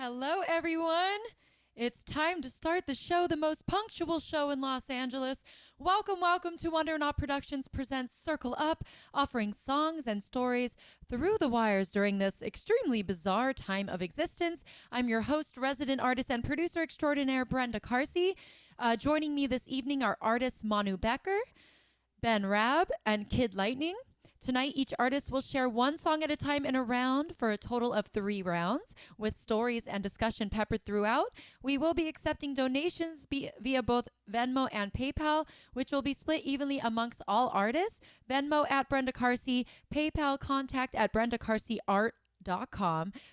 Hello, everyone. It's time to start the show, the most punctual show in Los Angeles. Welcome to Wonder Not Productions presents Circle Up, offering songs and stories through the wires during this extremely bizarre time of existence. I'm your host, resident artist, and producer extraordinaire, Brenda Carsey. Joining me this evening are artists Manu Beker, Rabb, and Kid Lightning. Tonight, each artist will share one song at a time in a round for a total of 3 rounds, with stories and discussion peppered throughout. We will be accepting donations via both Venmo and PayPal, which will be split evenly amongst all artists. Venmo at Brenda Carsey, PayPal contact at BrendaCarseyArt.com.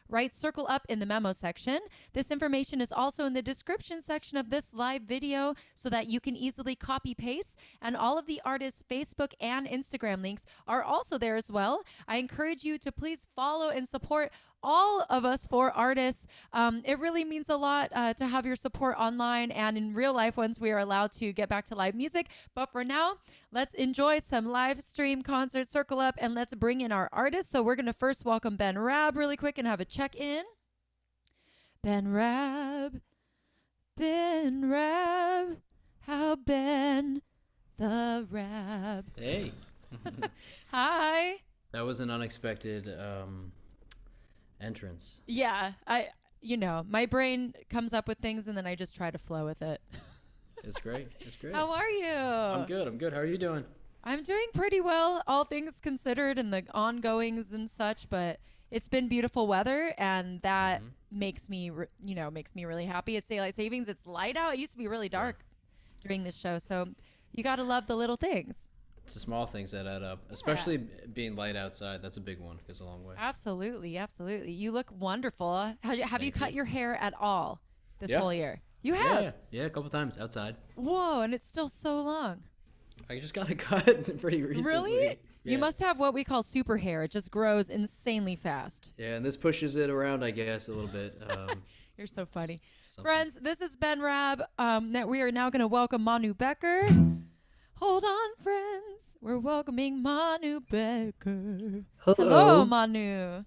Write Circle Up in the memo section. This information is also in the description section of this live video so that you can easily copy paste, and all of the artists' Facebook and Instagram links are also there as well. I encourage you to please follow and support all of us four artists. It really means a lot to have your support online and in real life once we are allowed to get back to live music. But for now, let's enjoy some live stream concert Circle Up, and let's bring in our artists. So we're going to first welcome Rabb really quick and have a check-in. Rabb, how Ben the Rabb? Hey. Hi. That was an unexpected entrance. Yeah, my brain comes up with things and then I just try to flow with it. It's great. How are you? I'm good. How are you doing? I'm doing pretty well, all things considered, and the ongoings and such, but it's been beautiful weather, and that makes me really happy. It's daylight savings. It's light out. It used to be really dark during this show, so you got to love the little things. It's the small things that add up, especially being light outside. That's a big one. It goes a long way. Absolutely. You look wonderful. Have you cut your hair at all this whole year? You have? Yeah, a couple times outside. Whoa, and it's still so long. I just got it cut pretty recently. Really? Yeah. You must have what we call super hair. It just grows insanely fast. Yeah, and this pushes it around, I guess, a little bit. You're so funny. Something. Friends, this is Rabb. That we are now going to welcome Manu Beker. Hold on, friends. We're welcoming Manu Beker. Hello, Manu.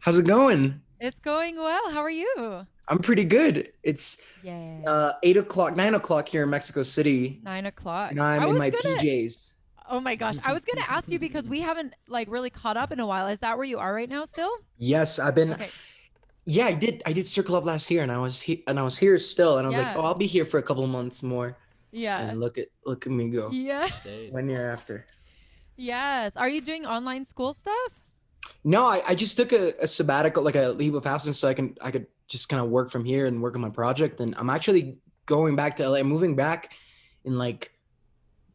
How's it going? It's going well. How are you? I'm pretty good. It's 9 o'clock here in Mexico City. 9 o'clock. And I'm in my PJs. Oh my gosh. I was going to ask you because we haven't really caught up in a while. Is that where you are right now still? Yes, I've been. Okay. Yeah, I did Circle Up last year, and I was here still, and I was like, I'll be here for a couple of months more. Yeah. And look at me go. Yeah. 1 year after. Yes. Are you doing online school stuff? No, I just took a sabbatical, like a leave of absence, so I could just kind of work from here and work on my project. And I'm actually going back to LA. I'm moving back in like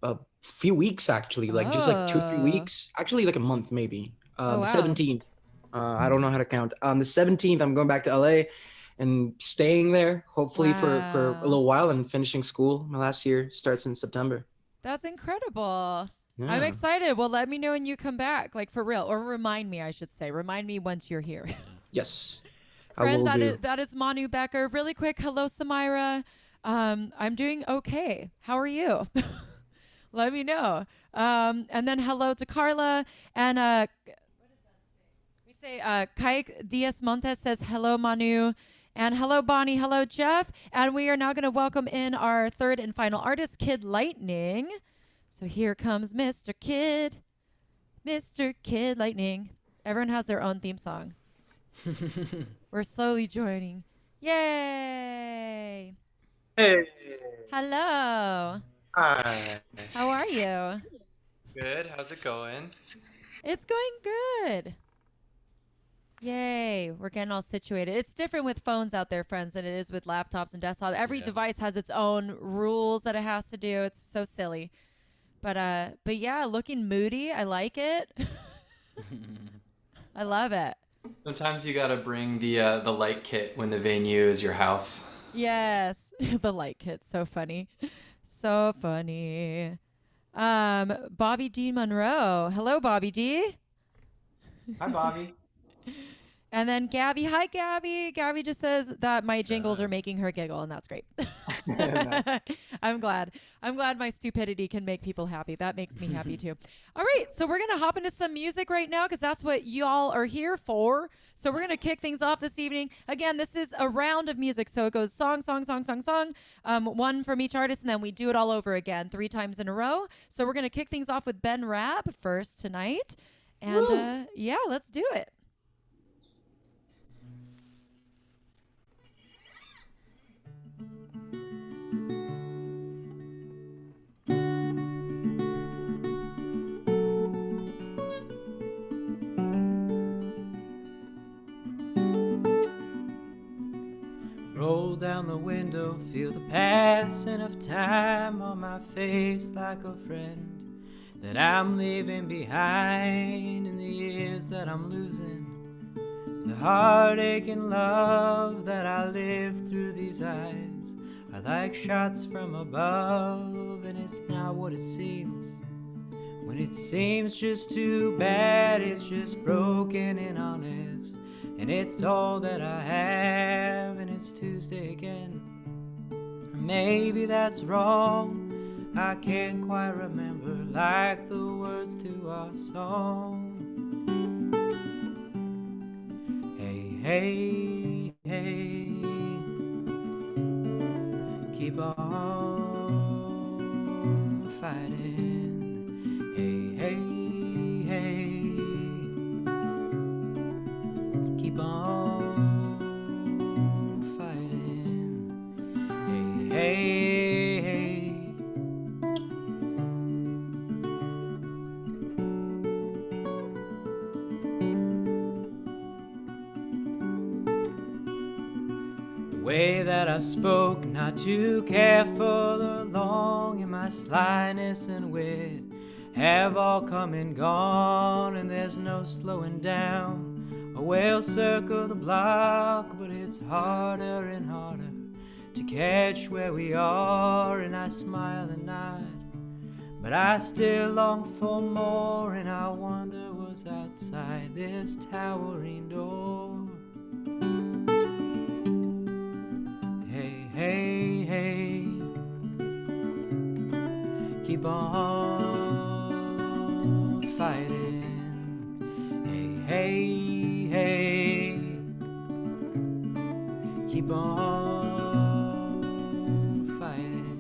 a few weeks, actually, just like 2 or 3 weeks, actually like a month maybe. The 17th. I don't know how to count. On the 17th, I'm going back to LA and staying there, hopefully for a little while, and finishing school. My last year starts in September. That's incredible. Yeah. I'm excited. Well, let me know when you come back, like for real, or remind me, I should say. Remind me once you're here. Yes. Friends, that is Manu Beker. Really quick, hello, Samira. I'm doing okay. How are you? Let me know. And then hello to Carla. And what does that say? We say Kaik Diaz Montes says hello, Manu. And hello, Bonnie. Hello, Jeff. And we are now going to welcome in our third and final artist, Kid Lightning. So here comes Mr. Kid Lightning. Everyone has their own theme song. We're slowly joining. Yay! Hey. Hello. Hi. How are you? Good. How's it going? It's going good. Yay. We're getting all situated. It's different with phones out there, friends, than it is with laptops and desktops. Every device has its own rules that it has to do. It's so silly. But yeah, looking moody. I like it. I love it. Sometimes you gotta bring the light kit when the venue is your house. Yes. The light kit. So funny. So funny. Bobby D. Monroe. Hello, Bobby D. Hi, Bobby. And then Gabby, hi Gabby. Gabby just says that my jingles are making her giggle, and that's great. I'm glad. I'm glad my stupidity can make people happy. That makes me happy too. All right, so we're gonna hop into some music right now because that's what y'all are here for. So we're gonna kick things off this evening. Again, this is a round of music, so it goes song, song, song, song, song, one from each artist, and then we do it all over again 3 times in a row. So we're gonna kick things off with Ben Rabb first tonight, and yeah, let's do it. Roll down the window, feel the passing of time on my face like a friend that I'm leaving behind in the years that I'm losing. The heartache and love that I live through these eyes are like shots from above, and it's not what it seems. When it seems just too bad, it's just broken and honest. And it's all that I have, and it's Tuesday again. Or maybe that's wrong, I can't quite remember, like the words to our song. Hey, hey, hey, keep on fighting. Hey, hey, hey, keep on fighting. Hey, hey, hey. The way that I spoke, not too careful or long, and my slyness and wit have all come and gone, and there's no slowing down. We'll circle the block, but it's harder and harder to catch where we are, and I smile and nod, but I still long for more, and I wonder what's outside this towering door. Hey, hey, hey, keep on fighting. Hey, hey, hey, keep on fighting.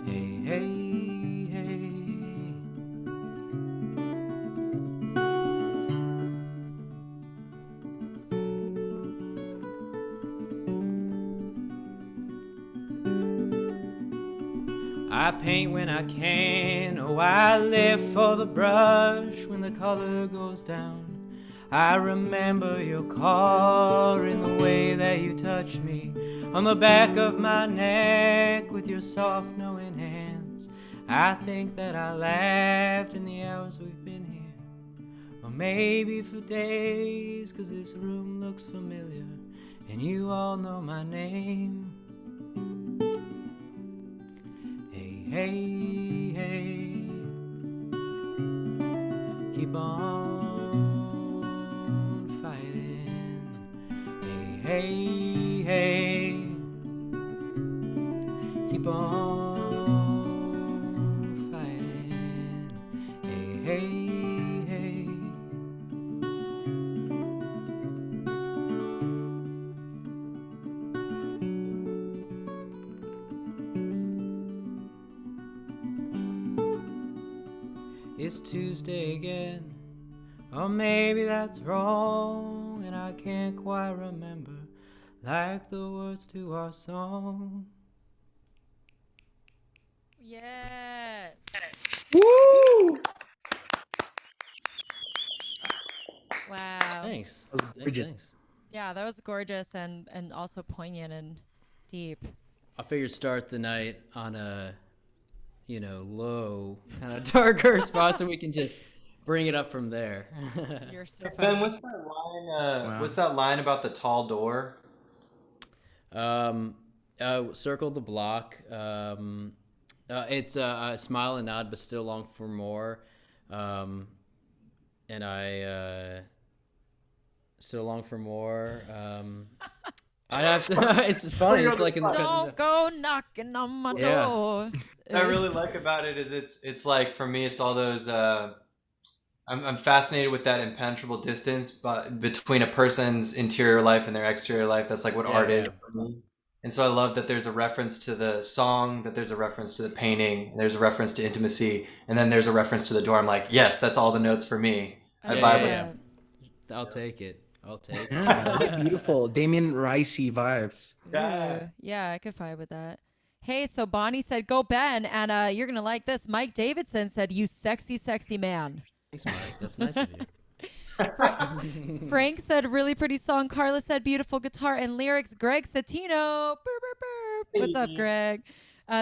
Hey, hey, hey. I paint when I can, oh, I live for the brush when the color goes down. I remember your car in the way that you touched me on the back of my neck with your soft knowing hands. I think that I laughed in the hours we've been here, or maybe for days, 'cause this room looks familiar and you all know my name. Hey, hey, hey, keep on fighting. Hey, hey, hey, keep on fighting. Hey, hey, hey. It's Tuesday again, or maybe that's wrong, and I can't quite remember, like the words to our song. Yes. Woo! Wow. Thanks. That was gorgeous. Thanks. Yeah, that was gorgeous and also poignant and deep. I figured start the night on a, low, kind of darker spot so we can just bring it up from there. You're so Ben, funny. what's that line? What's that line about the tall door? Circle the block. It's smile and nod, but still long for more. And I Still Long for More. I have to, it's funny. It's like Don't go knocking on my Yeah. door. What I really like about it is it's like for me it's all those I'm fascinated with that impenetrable distance between a person's interior life and their exterior life. That's like what art is for me. And so I love that there's a reference to the song, that there's a reference to the painting, and there's a reference to intimacy, and then there's a reference to the door. I'm like, yes, that's all the notes for me. I vibe with it. I'll take it. Yeah, beautiful. Damien Ricey vibes. Yeah. Yeah, I could vibe with that. Hey, so Bonnie said, go Ben, and you're going to like this. Mike Davidson said, you sexy, sexy man. Thanks, Mike. That's nice of you. Frank said, really pretty song. Carla said, beautiful guitar and lyrics. Greg Satino, burr, burr, burr. What's up, Greg?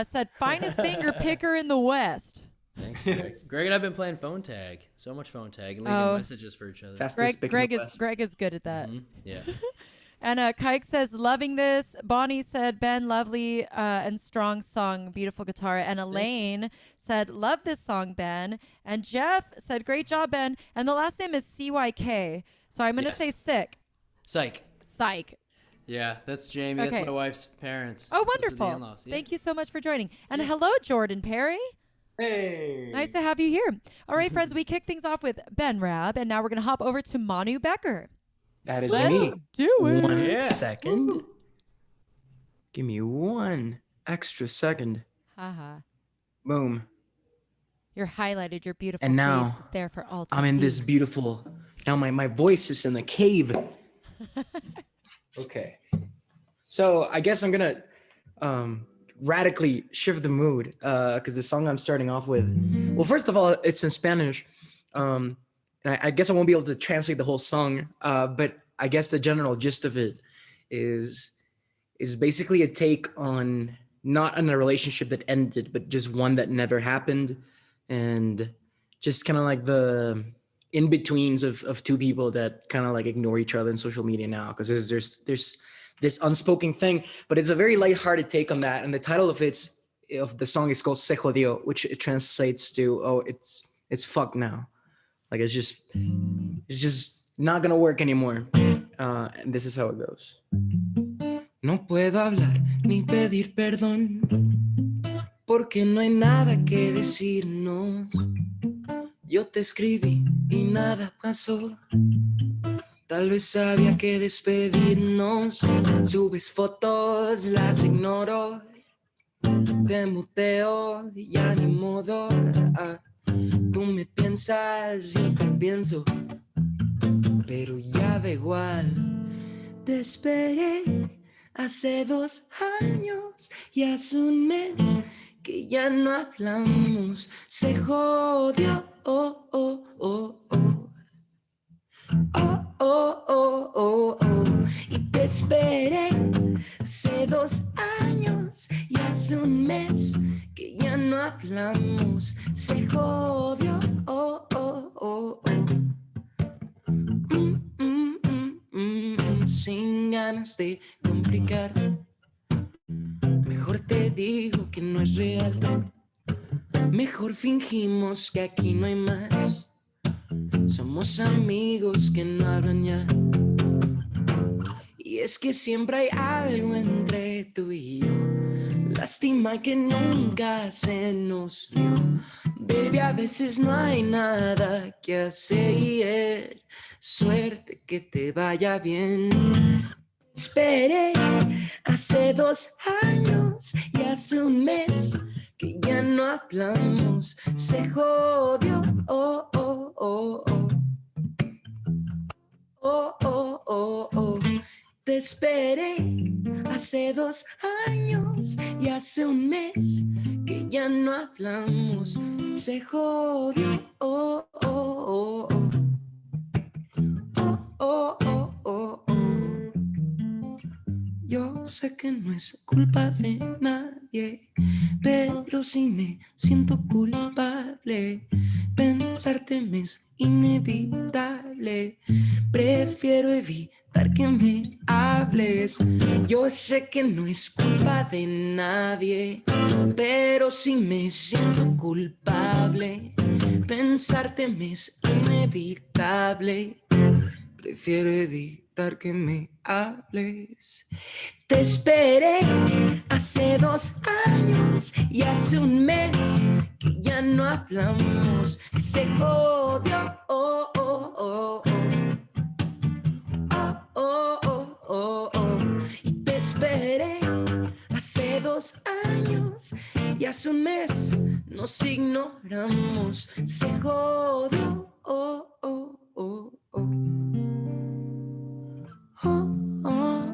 Said, finest finger picker in the West. Thanks, Greg. Greg and I've been playing phone tag. So much phone tag and leaving messages for each other. Fastest pick in the West. Greg is good at that. Yeah. And Kike says, loving this. Bonnie said, Ben, lovely and strong song, beautiful guitar. And Elaine said, love this song, Ben. And Jeff said, great job, Ben. And the last name is CYK. So I'm going to say sick. Psych. Yeah, that's Jamie. Okay. That's my wife's parents. Oh, Those are the wonderful. in-laws. Yeah. Thank you so much for joining. And hello, Jordan Perry. Hey. Nice to have you here. All right, friends, we kick things off with Ben Rabb. And now we're going to hop over to Manu Beker. That is Let's me. do it. 1 second. Give me 1 extra second. Haha. Boom. You're highlighted. Your beautiful And now, face is there for all to I'm in see. this beautiful. Now my voice is in the cave. Okay. So I guess I'm gonna radically shift the mood because the song I'm starting off with. Well, first of all, it's in Spanish. And I guess I won't be able to translate the whole song, but I guess the general gist of it is basically a take on not on a relationship that ended, but just one that never happened, and just kind of like the in-betweens of two people that kind of like ignore each other in social media now, because there's this unspoken thing, but it's a very lighthearted take on that. And the title of the song is called Se Jodió, which it translates to, oh, it's fucked now. Like it's just not gonna work anymore. And this is how it goes. No puedo hablar ni pedir perdón, porque no hay nada que decirnos. Yo te escribí y nada pasó. Tal vez había que despedirnos. Subes fotos, las ignoro. Te muteo y ya ni modo. Tú me piensas, yo te pienso, pero ya da igual. Te esperé hace 2 años y hace 1 mes que ya no hablamos. Se jodió, oh, oh, oh, oh. Oh, oh, oh, oh, oh. Y te esperé hace 2 años y hace 1 mes que ya no hablamos. Se jodió, oh, oh, oh, oh. Sin ganas de complicar, mejor te digo que no es real. Mejor fingimos que aquí no hay más. Somos amigos que no hablan ya. Y es que siempre hay algo entre tú y yo. Lástima que nunca se nos dio. Baby, a veces no hay nada que hacer. Suerte que te vaya bien. Esperé hace 2 años y hace 1 mes que ya no hablamos. Se jodió, oh, oh, oh, oh. Oh, oh, oh, oh. Te esperé hace 2 años y hace 1 mes que ya no hablamos. Se jodió, oh, oh, oh, oh. Oh, oh, oh, oh. Yo sé que no es culpa de nadie, pero sí me siento culpable. Pensarte me es inevitable. Prefiero evitar que me hables. Yo sé que no es culpa de nadie, pero sí me siento culpable. Pensarte me es inevitable. prefiero evitar que me hables. Te esperé hace 2 años y hace un mes que ya no hablamos. Se jodió. Oh, oh, oh, oh. Oh, oh, oh, oh. Y te esperé hace 2 años y hace un mes nos ignoramos. Se jodió. Oh, oh, oh, oh. Oh, oh,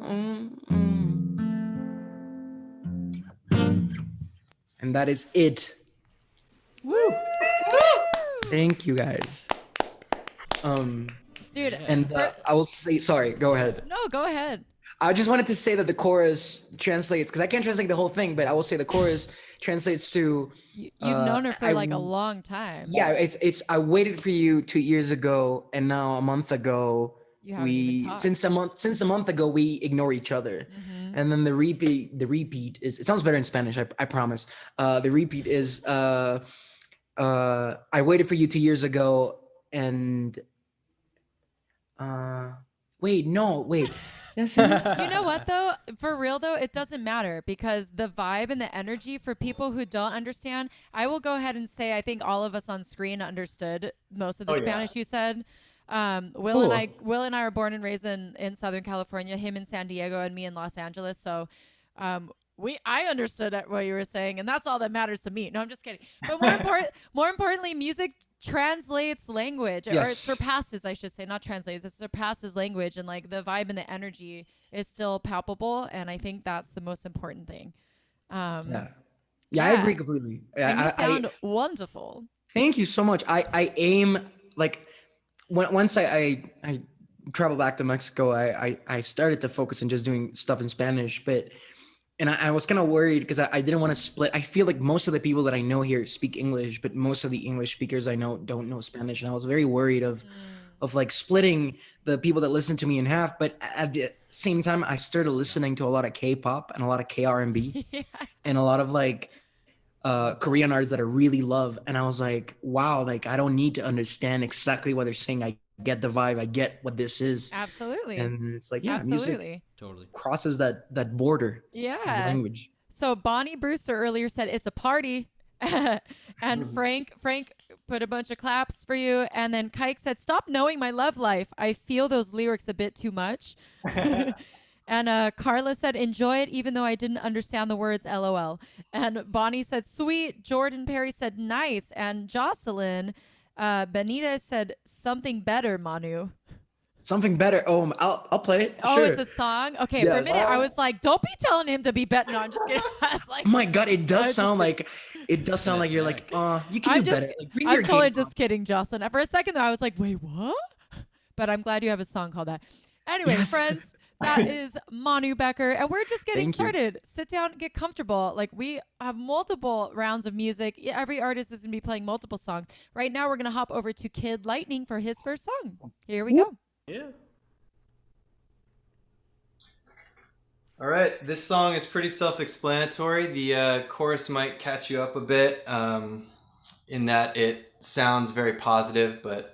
oh, And that is it. Woo! Thank you guys. Dude, And I will say, sorry, go ahead. no, go ahead. I just wanted to say that the chorus translates, because I can't translate the whole thing, but I will say the chorus translates to. You've known her for like a long time. Yeah, it's. I waited for you 2 years ago, and now a month ago, You haven't even talked. since a month ago we ignore each other, and then the repeat is. It sounds better in Spanish. I promise. The repeat is. I waited for you 2 years ago, and. Wait. Yes, it is. You know what though? For real though, it doesn't matter because the vibe and the energy for people who don't understand, I will go ahead and say I think all of us on screen understood most of the Spanish you said. Will and I are born and raised in Southern California, him in San Diego and me in Los Angeles. So I understood what you were saying, and that's all that matters to me. No, I'm just kidding. But more importantly, music translates language, or it surpasses, I should say, not translates, it surpasses language, and like the vibe and the energy is still palpable, and I think that's the most important thing. Yeah, I agree completely. And you sound wonderful. Thank you so much. I aim, like, once I traveled back to Mexico, I started to focus on just doing stuff in Spanish, and I was kind of worried because I didn't want to split. I feel like most of the people that I know here speak English, but most of the English speakers I know don't know Spanish. And I was very worried of like splitting the people that listen to me in half. But at the same time, I started listening to a lot of K-pop and a lot of K-R&B and a lot of like Korean artists that I really love. And I was like, wow, like I don't need to understand exactly what they're saying. I get the vibe. I get what this is. Absolutely. And it's like, Absolutely. music crosses that border of language. So Bonnie Brewster earlier said it's a party. And Frank put a bunch of claps for you. And then Kike said, stop knowing my love life. I feel those lyrics a bit too much. And Carla said, enjoy it, even though I didn't understand the words, LOL. And Bonnie said, sweet. Jordan Perry said, nice. And Jocelyn Benita said, something better, Manu. Something better. Oh, I'll play it. Oh, sure. It's a song? Okay, for a minute, I was like, don't be telling him to be better. No, I'm just kidding. I was like, oh my God, it does sound like you're like, you can do better. Like, bring I'm your totally game just kidding, Jocelyn. For a second, though, I was like, wait, what? But I'm glad you have a song called that. Anyway, friends, that is Manu Beker, and we're just getting started. Sit down and get comfortable. Like, we have multiple rounds of music. Every artist is going to be playing multiple songs. Right now, we're going to hop over to Kid Lightning for his first song. Here we go. Yeah. All right, this song is pretty self-explanatory. The chorus might catch you up a bit in that it sounds very positive, but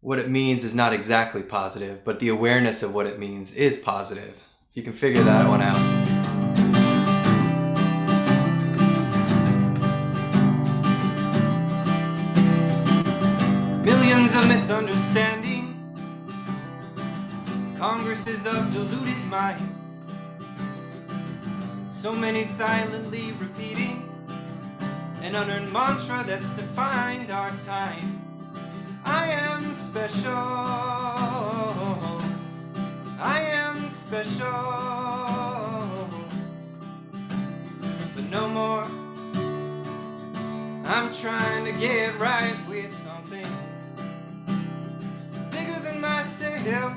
what it means is not exactly positive, but the awareness of what it means is positive. If you can figure that one out. Millions of misunderstandings, congresses of deluded minds, so many silently repeating an unearned mantra that's defined our time. I am special. I am special. But no more. I'm trying to get right with something bigger than myself.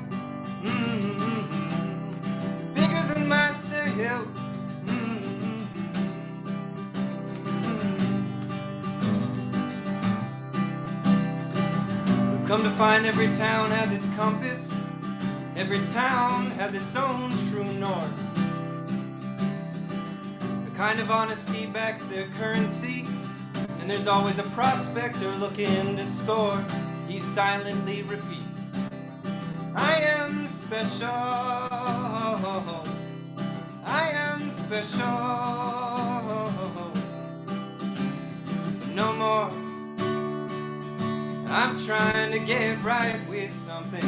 Bigger than myself. Come to find every town has its compass. Every town has its own true north. A kind of honesty backs their currency, and there's always a prospector looking to score. He silently repeats, I am special. I am special. No more. I'm trying to get right with something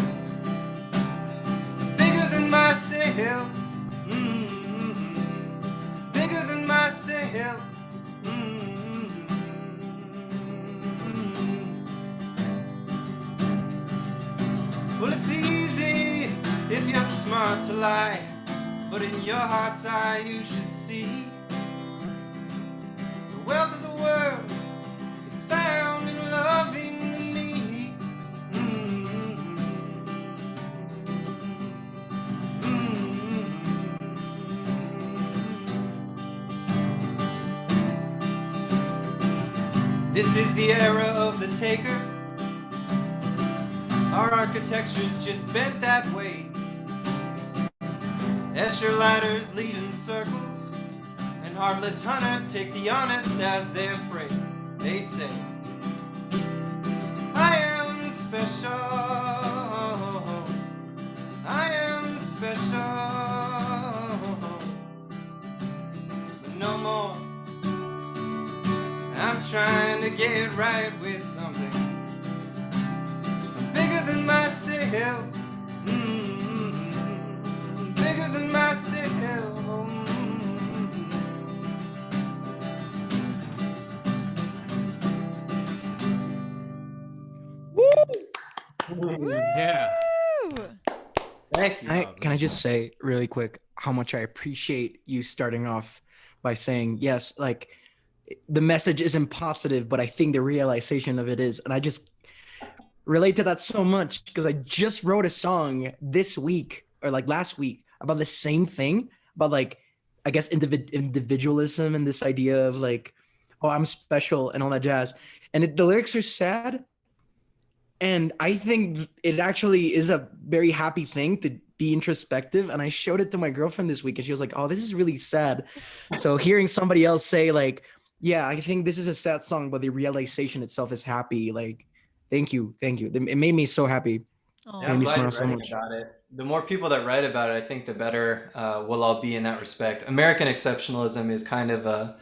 bigger than myself. Bigger than myself. Well, it's easy if you're smart to lie, but in your heart's eye you should see the wealth of the world is found in loving me. This is the era of the taker. Our architecture's just bent that way. Escher ladders lead in circles, and heartless hunters take the honest as their prey. They say, I am special. I am special. But no more. I'm trying to get right with something bigger than myself. Bigger than myself. Yeah. Woo! Thank you. Can I just say really quick how much I appreciate you starting off by saying, yes, like the message isn't positive, but I think the realization of it is. And I just relate to that so much because I just wrote a song this week or like last week about the same thing, about like, I guess, individualism and this idea of like, oh, I'm special and all that jazz. And the lyrics are sad. And I think it actually is a very happy thing to be introspective. And I showed it to my girlfriend this week and she was like, oh, this is really sad. So hearing somebody else say like, yeah, I think this is a sad song, but the realization itself is happy. Like, thank you. It made me so happy. Aw. Yeah, Made I'm me glad smile you're so writing much. about it. The more people that write about it, I think the better we'll all be in that respect. American exceptionalism is kind of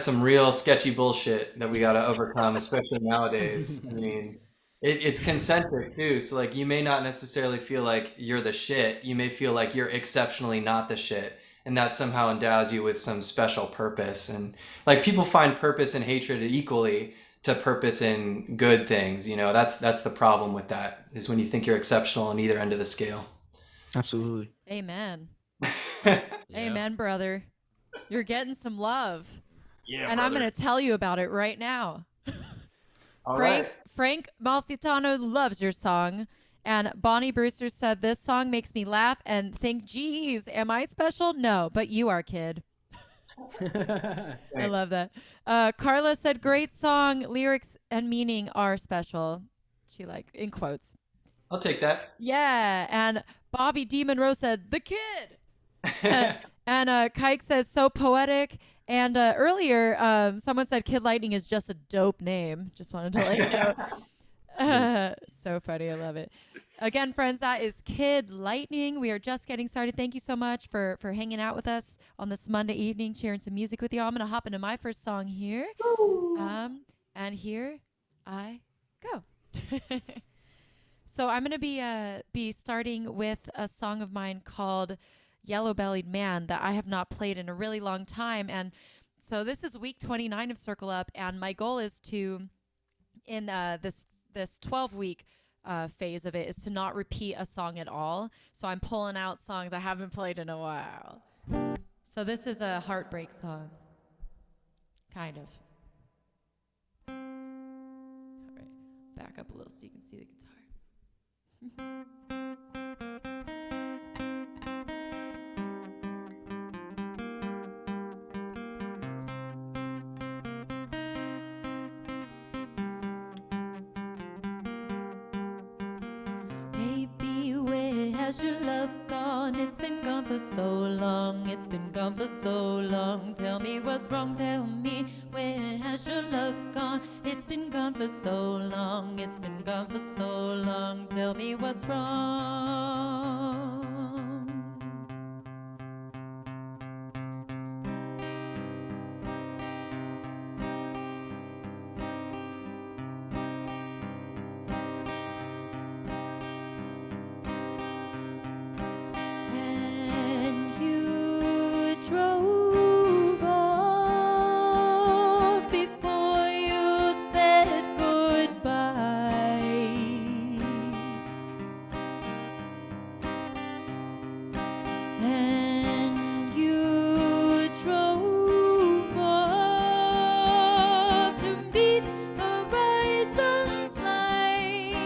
some real sketchy bullshit that we got to overcome, especially nowadays. I mean, it's concentric too. So like, you may not necessarily feel like you're the shit. You may feel like you're exceptionally not the shit, and that somehow endows you with some special purpose. And like, people find purpose in hatred equally to purpose in good things. You know, that's the problem with that, is when you think you're exceptional on either end of the scale. Absolutely. Amen. Yeah. Amen, brother. You're getting some love. Yeah, And I'm going to tell you about it right now. All Frank right. Frank Malfitano loves your song. And Bonnie Brewster said, this song makes me laugh and think, geez, am I special? No, but you are, kid. I love that. Carla said, great song. Lyrics and meaning are special. She in quotes. I'll take that. Yeah. And Bobby D. Monroe said, the kid. And Kike says, so poetic. And earlier, someone said Kid Lightning is just a dope name. Just wanted to let you know. So funny. I love it. Again, friends, that is Kid Lightning. We are just getting started. Thank you so much for hanging out with us on this Monday evening, sharing some music with you. I'm going to hop into my first song here. And here I go. So I'm going to be starting with a song of mine called Yellow Bellied Man that I have not played in a really long time. And so this is week 29 of Circle Up, and my goal is to, in this 12-week phase of it, is to not repeat a song at all. So I'm pulling out songs I haven't played in a while. So this is a heartbreak song. Kind of. All right. Back up a little so you can see the guitar. Baby, where has your love gone? gone, it's been gone for so long, it's been gone for so long. Tell me what's wrong, tell me where has your love gone? It's been gone for so long, it's been gone for so long. Tell me what's wrong. Drove off before you said goodbye. And you drove off to meet horizons light.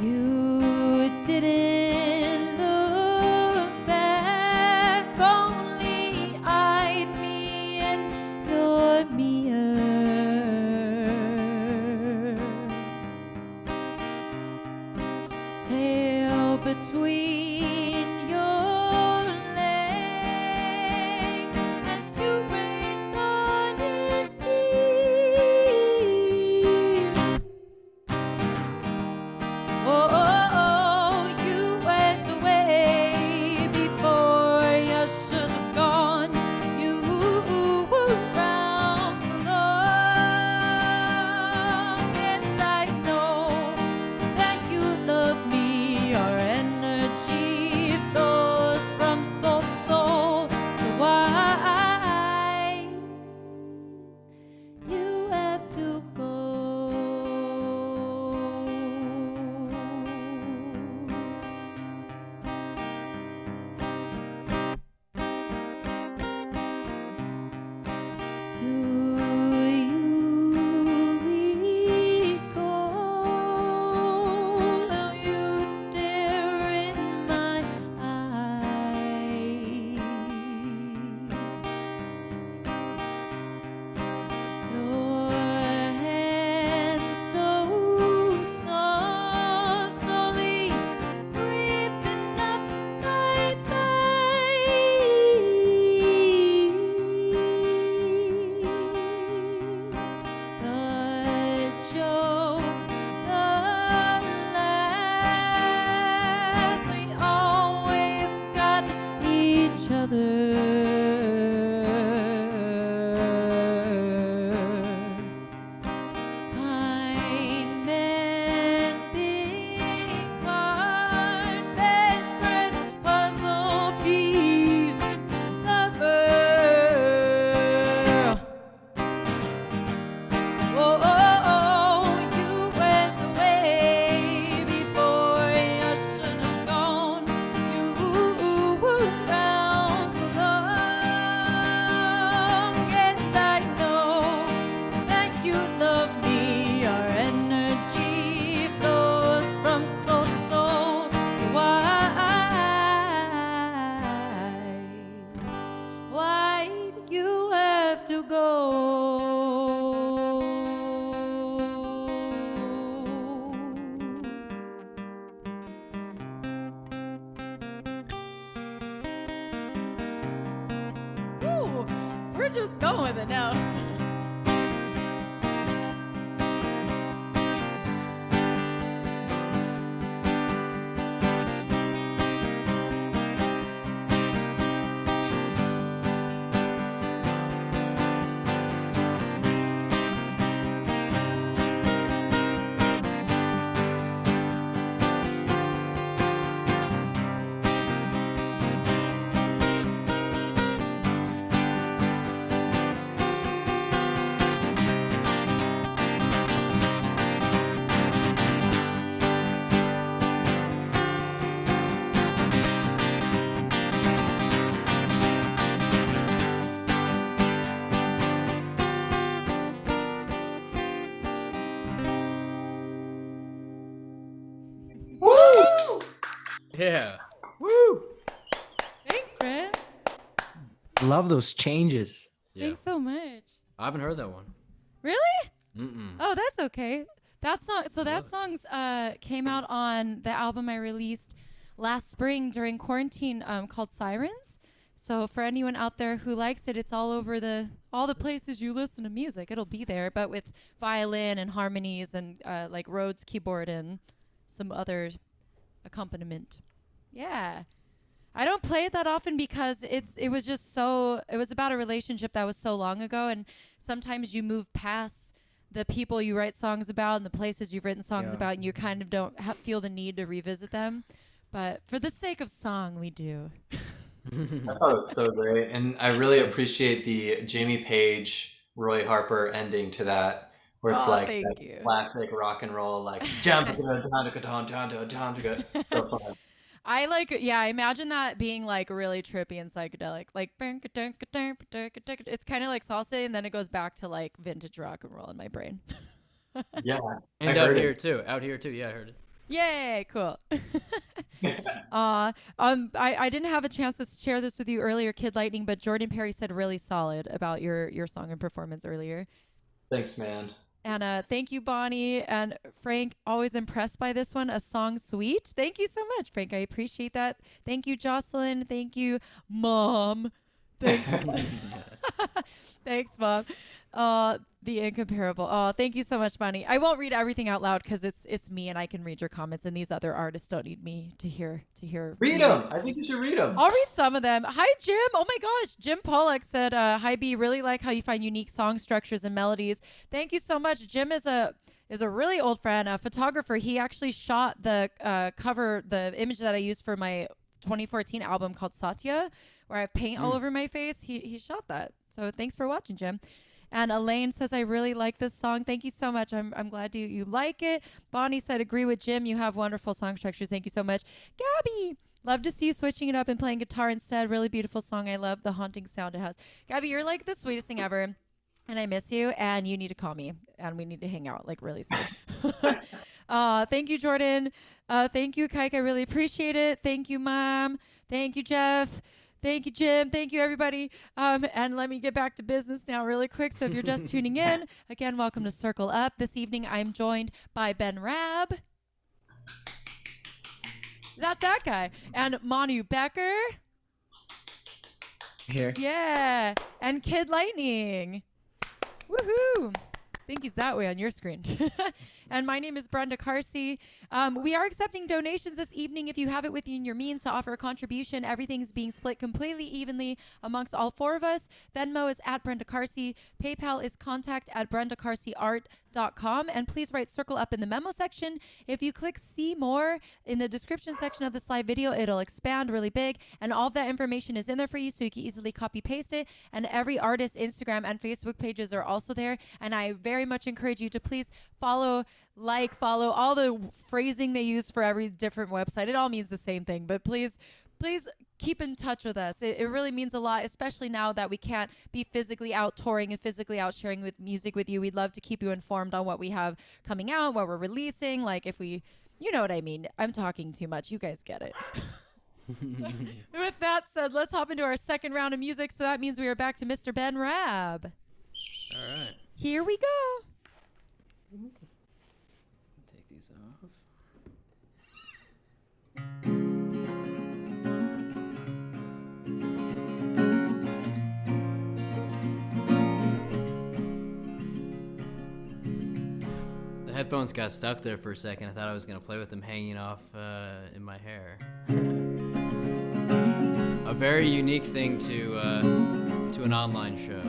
You didn't look back, only eyed me in your mirror. Tail between your legs as you raced on in feet. Oh, you went away before you should have gone. You were around so long, and I know that you love me. Our energy flows from soul to soul. So why you have to go? Do you recall how you'd stare in my eyes? Your hand so soft, slowly creeping up my thighs. The jokes, the laughs, we always got each other. Kind man, big heart, best friend, puzzle piece, lover. Oh, you went away before you should have gone. You were around so long, and I know that you love me. Our energy flows from soul to soul. So why do you have to go? Ooh, we're just going with it now. Yeah. Woo! Thanks, friends. Love those changes. Yeah. Thanks so much. I haven't heard that one. Really? Mm-mm. Oh, that's okay. That song. So that song's came out on the album I released last spring during quarantine, called Sirens. So for anyone out there who likes it, it's all over all the places you listen to music. It'll be there, but with violin and harmonies and like Rhodes keyboard and some other accompaniment. Yeah. I don't play it that often because it was about a relationship that was so long ago, and sometimes you move past the people you write songs about and the places you've written songs about, and you kind of don't feel the need to revisit them. But for the sake of song, we do. I thought it was so great, and I really appreciate the Jimmy Page, Roy Harper ending to that, where it's like thank that you. classic rock and roll, like jump down. So fun. I imagine that being like really trippy and psychedelic. Like it's kind of like salsa, and then it goes back to like vintage rock and roll in my brain. Yeah, And I out heard here it. too. Out here too. Yeah, I heard it. Yay, cool. I didn't have a chance to share this with you earlier, Kid Lightning, but Jordan Perry said really solid about your song and performance earlier. Thanks, man. And thank you, Bonnie and Frank. Always impressed by this one. A song sweet. Thank you so much, Frank. I appreciate that. Thank you, Jocelyn. Thank you, Mom. Thanks, thanks, Mom. The incomparable. Oh, thank you so much, Bonnie. I won't read everything out loud because it's me, and I can read your comments, and these other artists don't need me to hear. Read them. I think you should read them. I'll read some of them. Hi, Jim. Oh my gosh. Jim Pollack said, hi, B. Really like how you find unique song structures and melodies. Thank you so much. Jim is a really old friend, a photographer. He actually shot the the image that I used for my 2014 album called Satya, where I have paint all over my face. He shot that. So thanks for watching, Jim. And Elaine says, I really like this song. Thank you so much. I'm glad you like it. Bonnie said, agree with Jim. You have wonderful song structures. Thank you so much. Gabby, love to see you switching it up and playing guitar instead. Really beautiful song. I love the haunting sound it has. Gabby, you're like the sweetest thing ever. And I miss you. And you need to call me. And we need to hang out like really soon. Thank you, Jordan. Thank you, Kike. I really appreciate it. Thank you, Mom. Thank you, Jeff. Thank you, Jim. Thank you, everybody. And let me get back to business now really quick. So if you're just tuning in, again, welcome to Circle Up. This evening, I'm joined by Ben Rabb. That's that guy. And Manu Beker. Here. Yeah. And Kid Lightning. Woohoo. I think he's that way on your screen. And my name is Brenda Carsey. We are accepting donations this evening if you have it within your means to offer a contribution. Everything's being split completely evenly amongst all four of us. Venmo is at Brenda Carsey. PayPal is contact@BrendaCarseyArt.com. And please write Circle Up in the memo section. If you click see more in the description section of this live video, it'll expand really big. And all of that information is in there for you, so you can easily copy paste it. And every artist's Instagram and Facebook pages are also there. And I very much encourage you to please follow all the phrasing they use for every different website. It all means the same thing, but please keep in touch with us. It really means a lot, especially now that we can't be physically out touring and physically out sharing with music with you. We'd love to keep you informed on what we have coming out, what we're releasing. Like if we, you know what I mean. I'm talking too much. You guys get it. With that said, let's hop into our second round of music. So that means we are back to Mr. Ben Rabb. All right. Here we go. Take these off. The headphones got stuck there for a second. I thought I was gonna play with them hanging off in my hair. A very unique thing to an online show.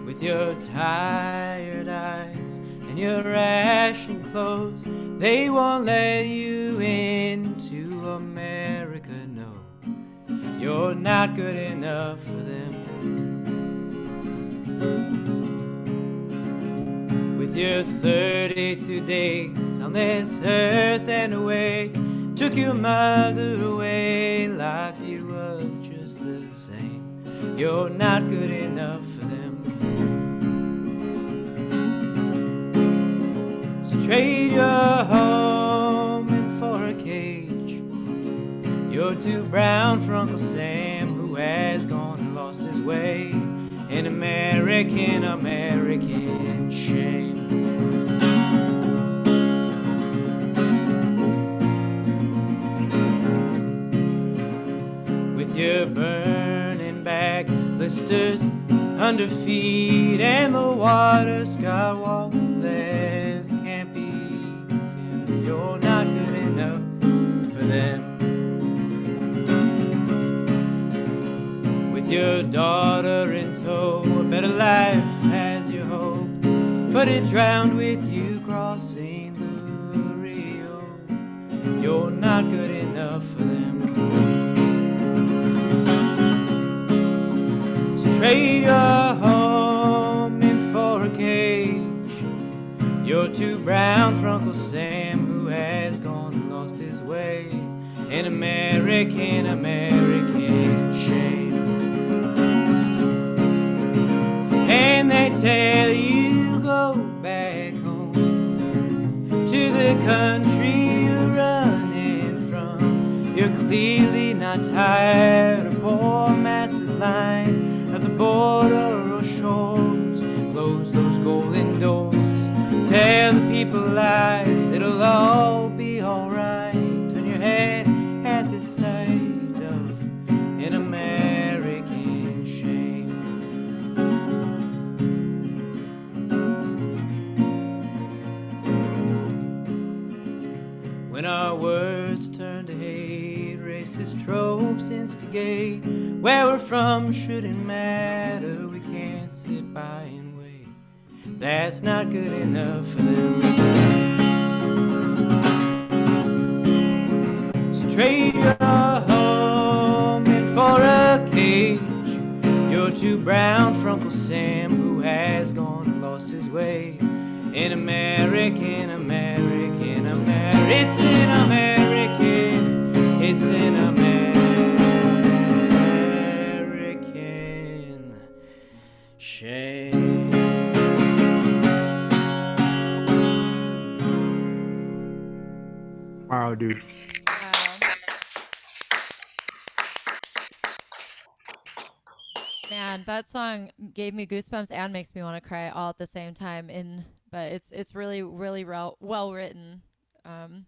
With your tired eyes and your ashen clothes, they won't let you into America, no. You're not good enough for them. With your 32 days on this earth and awake, took your mother away, locked you up just the same. You're not good enough for them. So trade your home in for a cage. You're too brown for Uncle Sam, who has gone and lost his way. An American blisters under feet, and the water's got what left can't be filled. You're not good enough for them. With your daughter in tow, a better life as you hoped, but it drowned with you crossing the Rio. You're not good enough for them. So trade your home in for a cage. You're too brown for Uncle Sam, who has gone and lost his way. An American shame. And they tell you go back home to the country you're running from. You're clearly not tired of poor masses lying at the border or shores. Close those golden doors, tell the people lies, it'll all be alright. Turn your head at the sight of an American shame. When our words turn to hate, racist tropes instigate. Where we're from shouldn't matter, we can't sit by and wait. That's not good enough for them. So trade your home in for a cage. You're too brown for Uncle Sam, who has gone and lost his way. An American. It's an American. It's an American shame. Wow, dude. Man, that song gave me goosebumps and makes me want to cry all at the same time. But it's really well written. And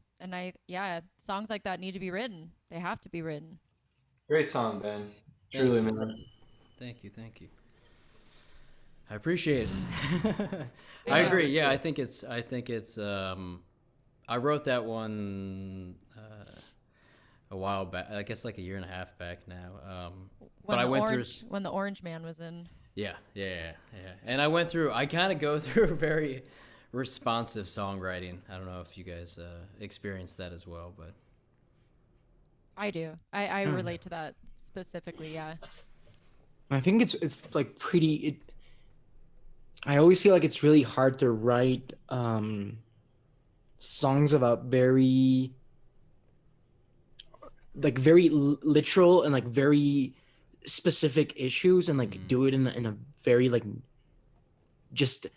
songs like that need to be written. They have to be written. Great song, Ben. Truly, man. Thank you. I appreciate it. I agree. Yeah, I think it's. I wrote that one a while back. I guess like a year and a half back now. But I went through when the Orange Man was in. Yeah. And I kind of go through very responsive songwriting. I don't know if you guys experience that as well, but I do. I relate to that specifically. Yeah. I think it's like pretty. I always feel like it's really hard to write songs about very literal and like very specific issues, and like do it in a very like just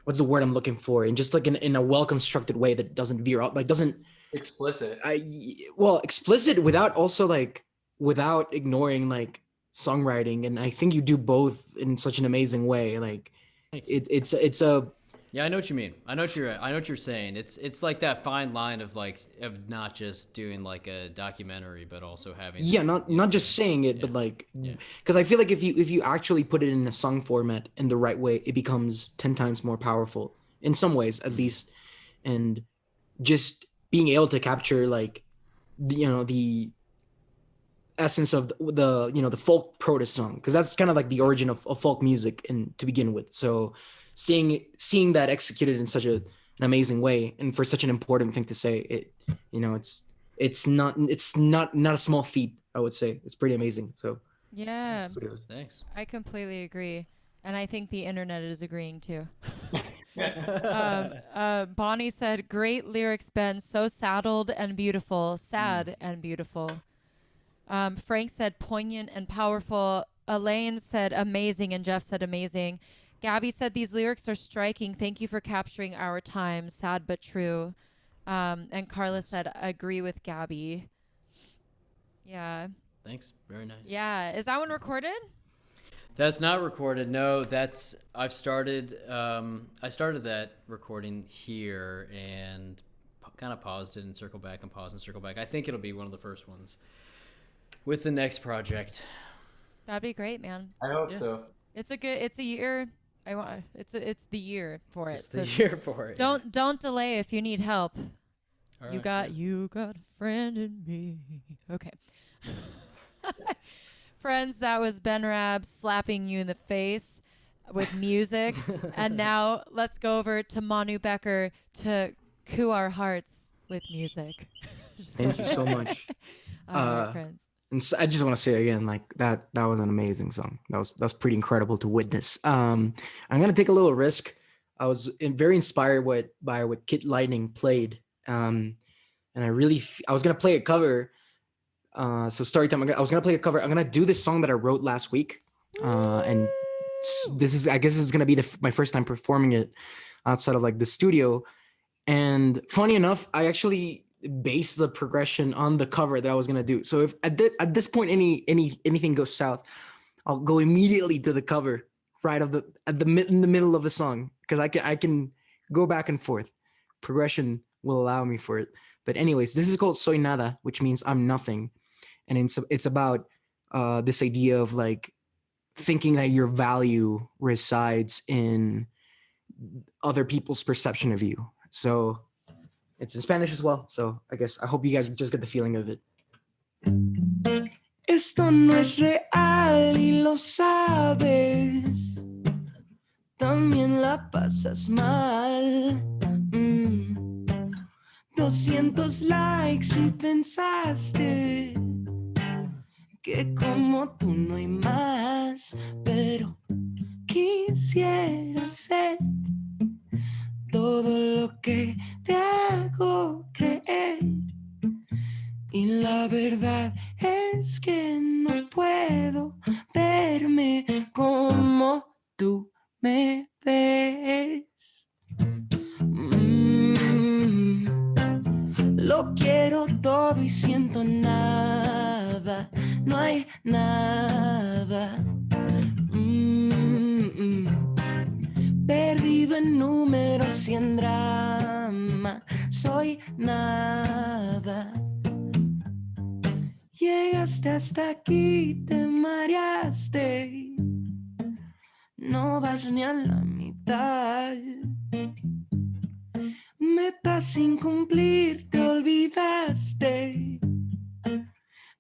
what's the word I'm looking for, and just like in a well constructed way that doesn't veer out, like doesn't explicit. Explicit without ignoring like songwriting, and I think you do both in such an amazing way. Like it's a yeah, I know what you mean. I know what you're saying. It's like that fine line of not just doing like a documentary, but also having not just saying it, but like because I feel like if you actually put it in a song format in the right way, it becomes 10 times more powerful in some ways, at least, and just being able to capture like the essence of the folk protest song, because that's kind of like the origin of folk music to begin with. So seeing that executed in such an amazing way, and for such an important thing to say, it's not a small feat. I would say it's pretty amazing. So yeah, thanks. I completely agree, and I think the internet is agreeing too. Bonnie said, "Great lyrics, Ben. So saddled and beautiful, sad and beautiful." Frank said, "Poignant and powerful." Elaine said, "Amazing," and Jeff said, "Amazing." Gabby said, "These lyrics are striking. Thank you for capturing our time. Sad but true." And Carla said, "Agree with Gabby." Yeah. Thanks. Very nice. Yeah. Is that one recorded? That's not recorded. No, I started that recording here and kind of paused it and circled back and paused and circled back. I think it'll be one of the first ones with the next project. That'd be great, man. I hope Yeah. so. It's a year. It's the year for it. It's the So year for it. don't delay if you need help. All You right, got a friend in me. Okay. Friends, that was Ben Rabb slapping you in the face with music. And now let's go over to Manu Beker to coo our hearts with music. Thank you so much. All right, friends. And so I just want to say again, like that was an amazing song. That was pretty incredible to witness. I'm gonna take a little risk. I was very inspired by what Kid Lightning played, and I was gonna play a cover. So story time. I was gonna play a cover. I'm gonna do this song that I wrote last week, and I guess this is gonna be my first time performing it outside of like the studio. And funny enough, I actually based the progression on the cover that I was gonna do. So if at this point anything goes south, I'll go immediately to the cover right in the middle of the song, because I can go back and forth. Progression will allow me for it. But anyways, this is called Soy Nada, which means I'm nothing, and it's about this idea of like thinking that your value resides in other people's perception of you. So it's in Spanish as well. So I hope you guys just get the feeling of it. Esto no es real y lo sabes. También la pasas mal. 200 likes y pensaste que como tú no hay más, pero quisiera ser todo lo que te hago creer, y la verdad es que no puedo verme como tú me ves. Lo quiero todo y siento nada, no hay nada. Perdido en números y en drama, soy nada. Llegaste hasta aquí, te mareaste, no vas ni a la mitad. Metas sin cumplir, te olvidaste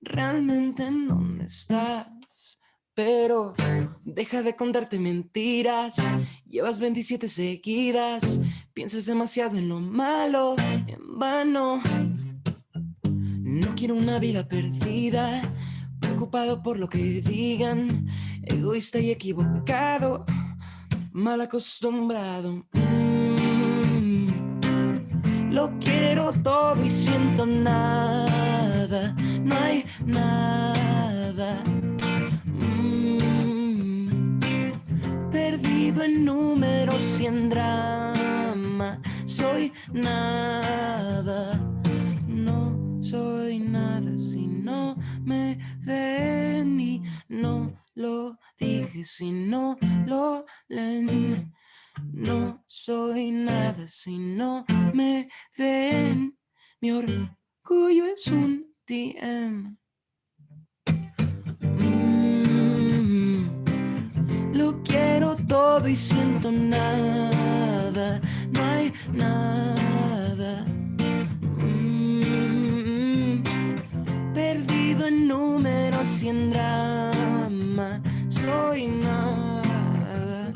realmente en dónde estás. Pero deja de contarte mentiras, llevas 27 seguidas, piensas demasiado en lo malo, en vano. No quiero una vida perdida, preocupado por lo que digan, egoísta y equivocado, mal acostumbrado. Lo quiero todo y siento nada, no hay nada. Perdido en números y en drama, soy nada. No soy nada si no me ven, y no lo dije si no lo leen. No soy nada si no me ven. Mi orgullo es un DM. Lo quiero todo y siento nada, no hay nada. Perdido en números y en drama, soy nada.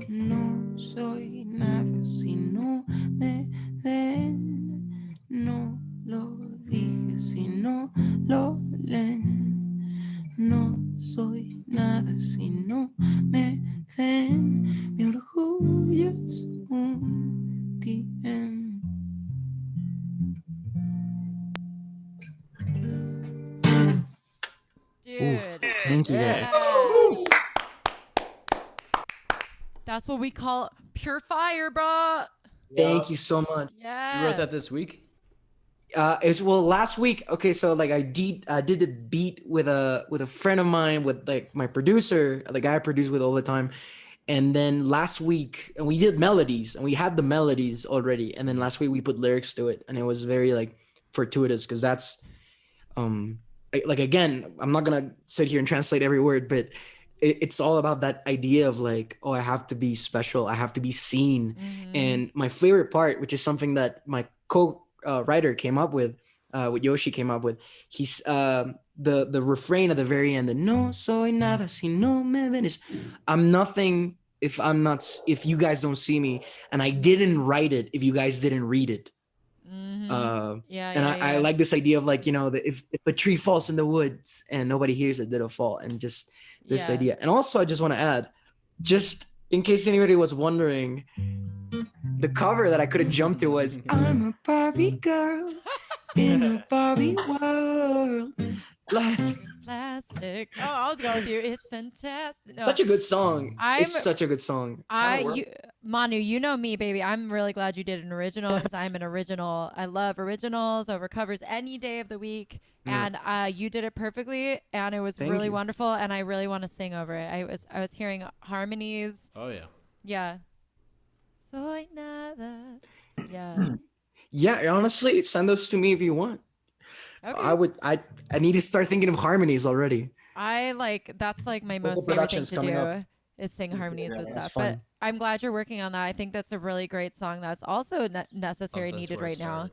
No soy nada si no me ven. No lo dije si no lo leen. No soy nada si no me ven. Mi orgullo es un DM. Dude. Thank you guys. That's what we call pure fire, bro. Thank you so much. Yeah. You wrote that this week? Last week. Okay, so like I did the beat with a friend of mine, with like my producer, the guy I produce with all the time. And then last week, and we did melodies, and we had the melodies already. And then last week we put lyrics to it, and it was very like fortuitous, because that's like again, I'm not gonna sit here and translate every word, but it's all about that idea of like, oh, I have to be special, I have to be seen. And my favorite part, which is something that my co-writer came up with, what Yoshi came up with, he's the refrain at the very end, the no soy nada si no me ven, I'm nothing if you guys don't see me, and I didn't write it if you guys didn't read it. I like this idea of like, if a tree falls in the woods and nobody hears it, it'll fall, and just this idea. And also, I just want to add, just in case anybody was wondering, the cover that I could have jumped to was "I'm a Barbie girl in a Barbie world." Like, plastic. Oh, I'll go with you. It's fantastic. No, such a good song. It's such a good song. Manu, you know me, baby. I'm really glad you did an original because I'm an original. I love originals over covers any day of the week. And you did it perfectly, and it was really wonderful. And I really want to sing over it. I was hearing harmonies. Oh yeah. Yeah. Soy nada. Yeah. Yeah, honestly, send those to me if you want. Okay. I need to start thinking of harmonies already. That's like my most favorite thing to do is sing harmonies with stuff. But I'm glad you're working on that. I think that's a really great song that's also necessary, needed right now.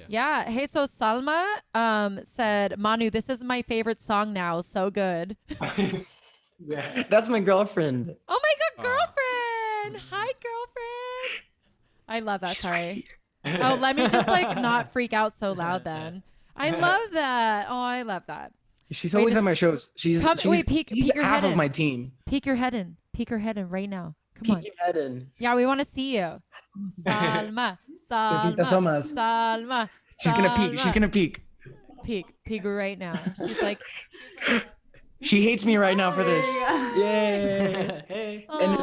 Yeah. Hey, so Salma said, Manu, this is my favorite song now. So good. That's my girlfriend. Oh my God, girlfriend. Hi, girlfriend. I love that. Sorry. Oh, let me just not freak out so loud then. I love that. Oh, I love that. She's always at my shows. She's peek your half head in. of my team. Peek your head in. Peek your head in right now. Come on. Peek your head in. Yeah, we want to see you. Salma. She's gonna peek. She's gonna peek. Peek right now. She's like. She hates me right now for this. Yay! Hey. And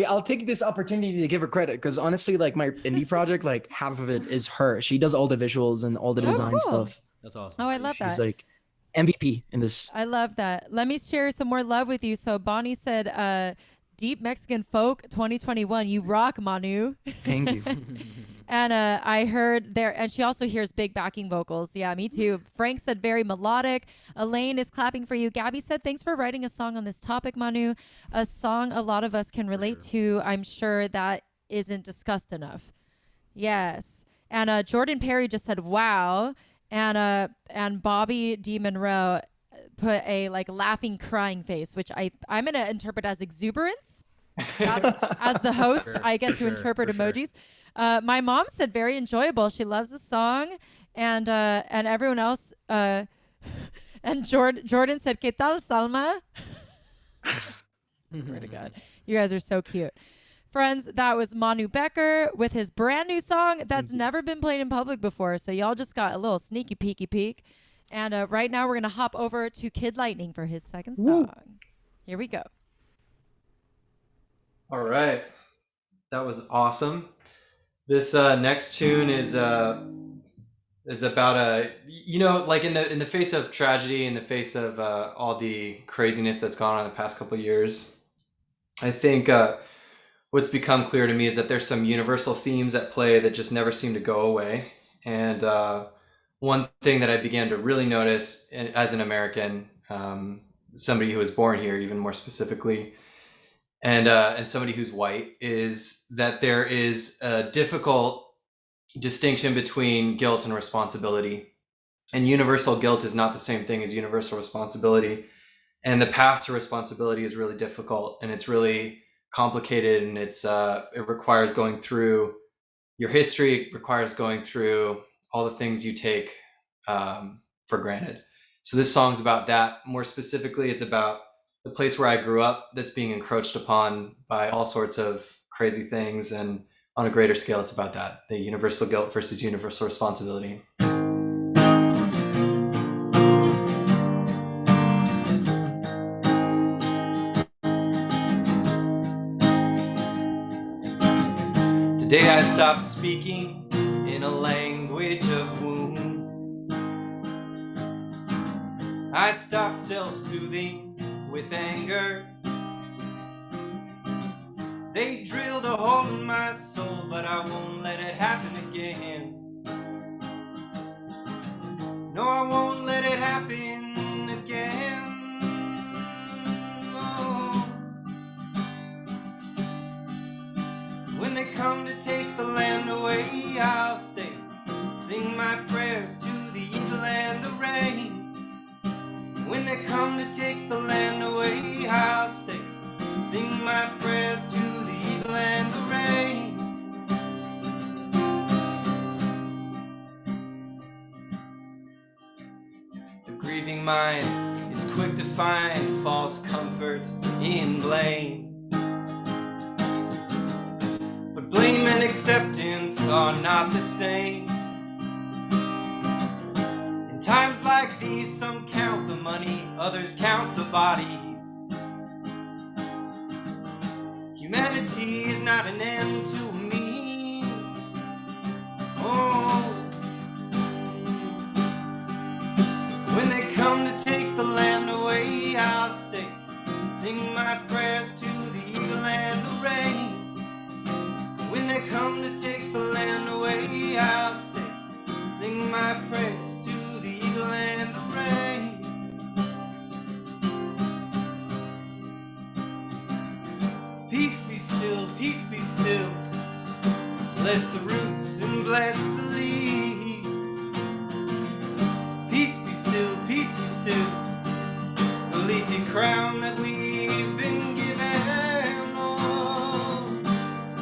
I'll take this opportunity to give her credit, because honestly, like my indie project, like half of it is her. She does all the visuals and all the design stuff. That's awesome. Oh, I love that. She's like MVP in this. I love that. Let me share some more love with you. So Bonnie said, Deep Mexican Folk 2021. You rock, Manu. Thank you. And I heard there, and she also hears big backing vocals. Yeah, me too. Frank said very melodic. Elaine is clapping for you. Gabby said, thanks for writing a song on this topic, Manu. A song a lot of us can relate to. I'm sure that isn't discussed enough. Yes. And Jordan Perry just said, wow. And Bobby D. Monroe put a laughing, crying face, which I'm going to interpret as exuberance. As the host, I get to interpret emojis. My mom said very enjoyable. She loves the song, and everyone else. And Jordan said, "¿Qué tal, Salma?" Swear to God, you guys are so cute, friends. That was Manu Beker with his brand new song that's never been played in public before. So y'all just got a little sneaky peeky peek. And right now we're gonna hop over to Kid Lightning for his second song. Here we go. All right, that was awesome. This next tune is about like in the face of tragedy, in the face of all the craziness that's gone on in the past couple of years. I think what's become clear to me is that there's some universal themes at play that just never seem to go away. And one thing that I began to really notice as an American, somebody who was born here, even more specifically, and somebody who's white, is that there is a difficult distinction between guilt and responsibility. And universal guilt is not the same thing as universal responsibility. And the path to responsibility is really difficult, and it's really complicated, and it requires going through your history, it requires going through all the things you take for granted. So this song's about that. More specifically, it's about the place where I grew up that's being encroached upon by all sorts of crazy things. And on a greater scale, it's about that, the universal guilt versus universal responsibility. Today I stopped speaking in a language of wounds. I stopped self-soothing with anger. They drilled a hole in my soul, but I won't let it happen again. No, I won't let it happen grieving mind is quick to find false comfort in blame. But blame and acceptance are not the same. In times like these, some count the money, others count the bodies. Humanity is not an end to me. Oh, when they come to take the land away, I'll stay, sing my prayers to the eagle and the rain. When they come to take the land away, I'll stay, sing my prayers to the eagle and the rain. Peace be still, peace be still. Bless the roots and bless the leaves. Peace be still, peace be still. The leafy crown that we've been given. Oh,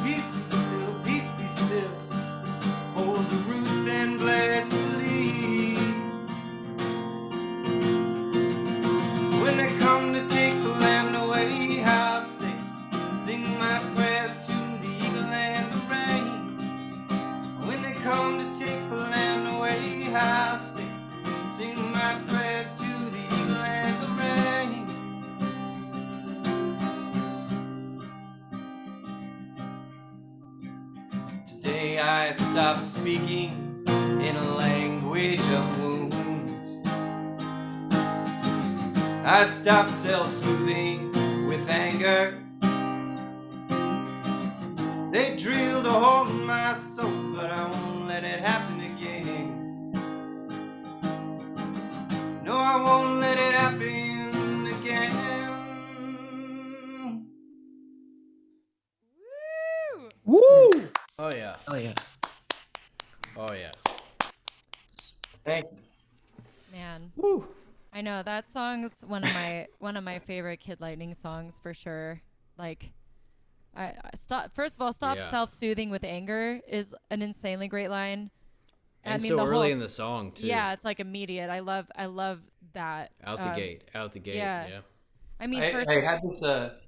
peace be still. Hold the roots and bless the leaves. When they come to take the land away, I'll stay, sing my prayers to the eagle and the rain. When they come to take the land away, I'll stay, sing my prayers to the eagle and the rain. Today I stopped speaking in a language of wounds. I stopped self-soothing with anger. They drilled a hole in my soul, but I won't let it happen again. No, I won't let it happen again. Woo! Woo! Oh yeah. Oh yeah. Oh yeah. Thank you. Man, Woo. I know that song's one of my favorite Kid Lightning songs for sure. Like, I stop. First of all, stop Yeah. self-soothing with anger is an insanely great line. And I mean, so the early whole in the song too. Yeah, it's like immediate. I love that. Out the gate. Out the gate. yeah. Yeah. I mean, I, first, I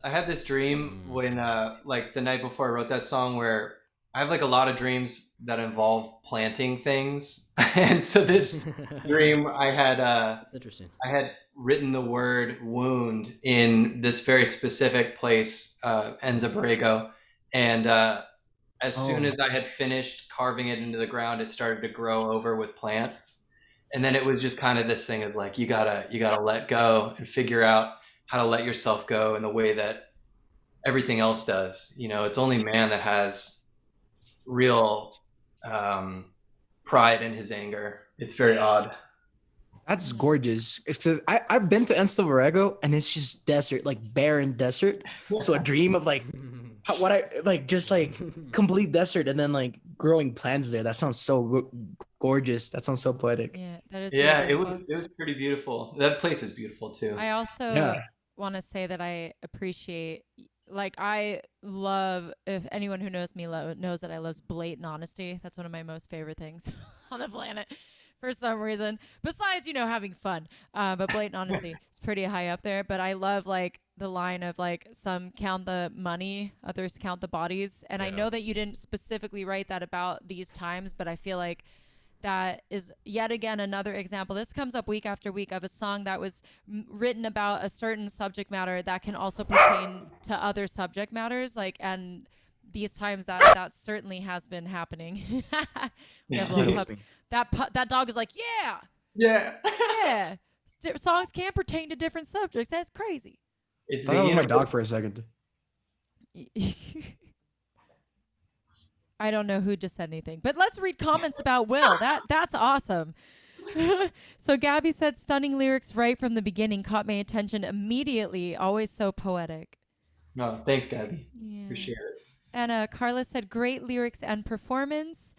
had this dream when like the night before I wrote that song where I have like a lot of dreams that involve planting things. And so this dream That's interesting. I had written the word wound in this very specific place, Enza Borrego, and as soon as I had finished carving it into the ground, it started to grow over with plants. And then it was just kind of this thing of like you gotta let go and figure out how to let yourself go in the way that everything else does. You know, it's only man that has real pride in his anger. It's very odd. That's gorgeous. It's just I've been to Enzo Borrego and it's just desert, like barren desert. So a dream of like what I like, just like complete desert and then like growing plants there. That sounds so gorgeous. That sounds so poetic. yeah, that is. Yeah, really it cool. was pretty beautiful. That place is beautiful too. I also Yeah. want to say that I appreciate, like, I love, if anyone who knows me knows that I love blatant honesty. That's one of my most favorite things on the planet for some reason, besides, having fun. But blatant honesty is pretty high up there. But I love, like, the line of, like, some count the money, others count the bodies. And I know that you didn't specifically write that about these times, but I feel like that is yet again another example. This comes up week after week of a song that was written about a certain subject matter that can also pertain to other subject matters. Like, and these times that certainly has been happening. We have a little pup. That dog is like, yeah, Yeah. yeah. Songs can pertain to different subjects. That's crazy. It's I thought that was my dog for a second. I don't know who just said anything, but let's read comments about Will. That's awesome. So Gabby said, stunning lyrics right from the beginning caught my attention immediately. Always so poetic. No, thanks, Gabby. Yeah. Appreciate it. And Carla said, great lyrics and performance.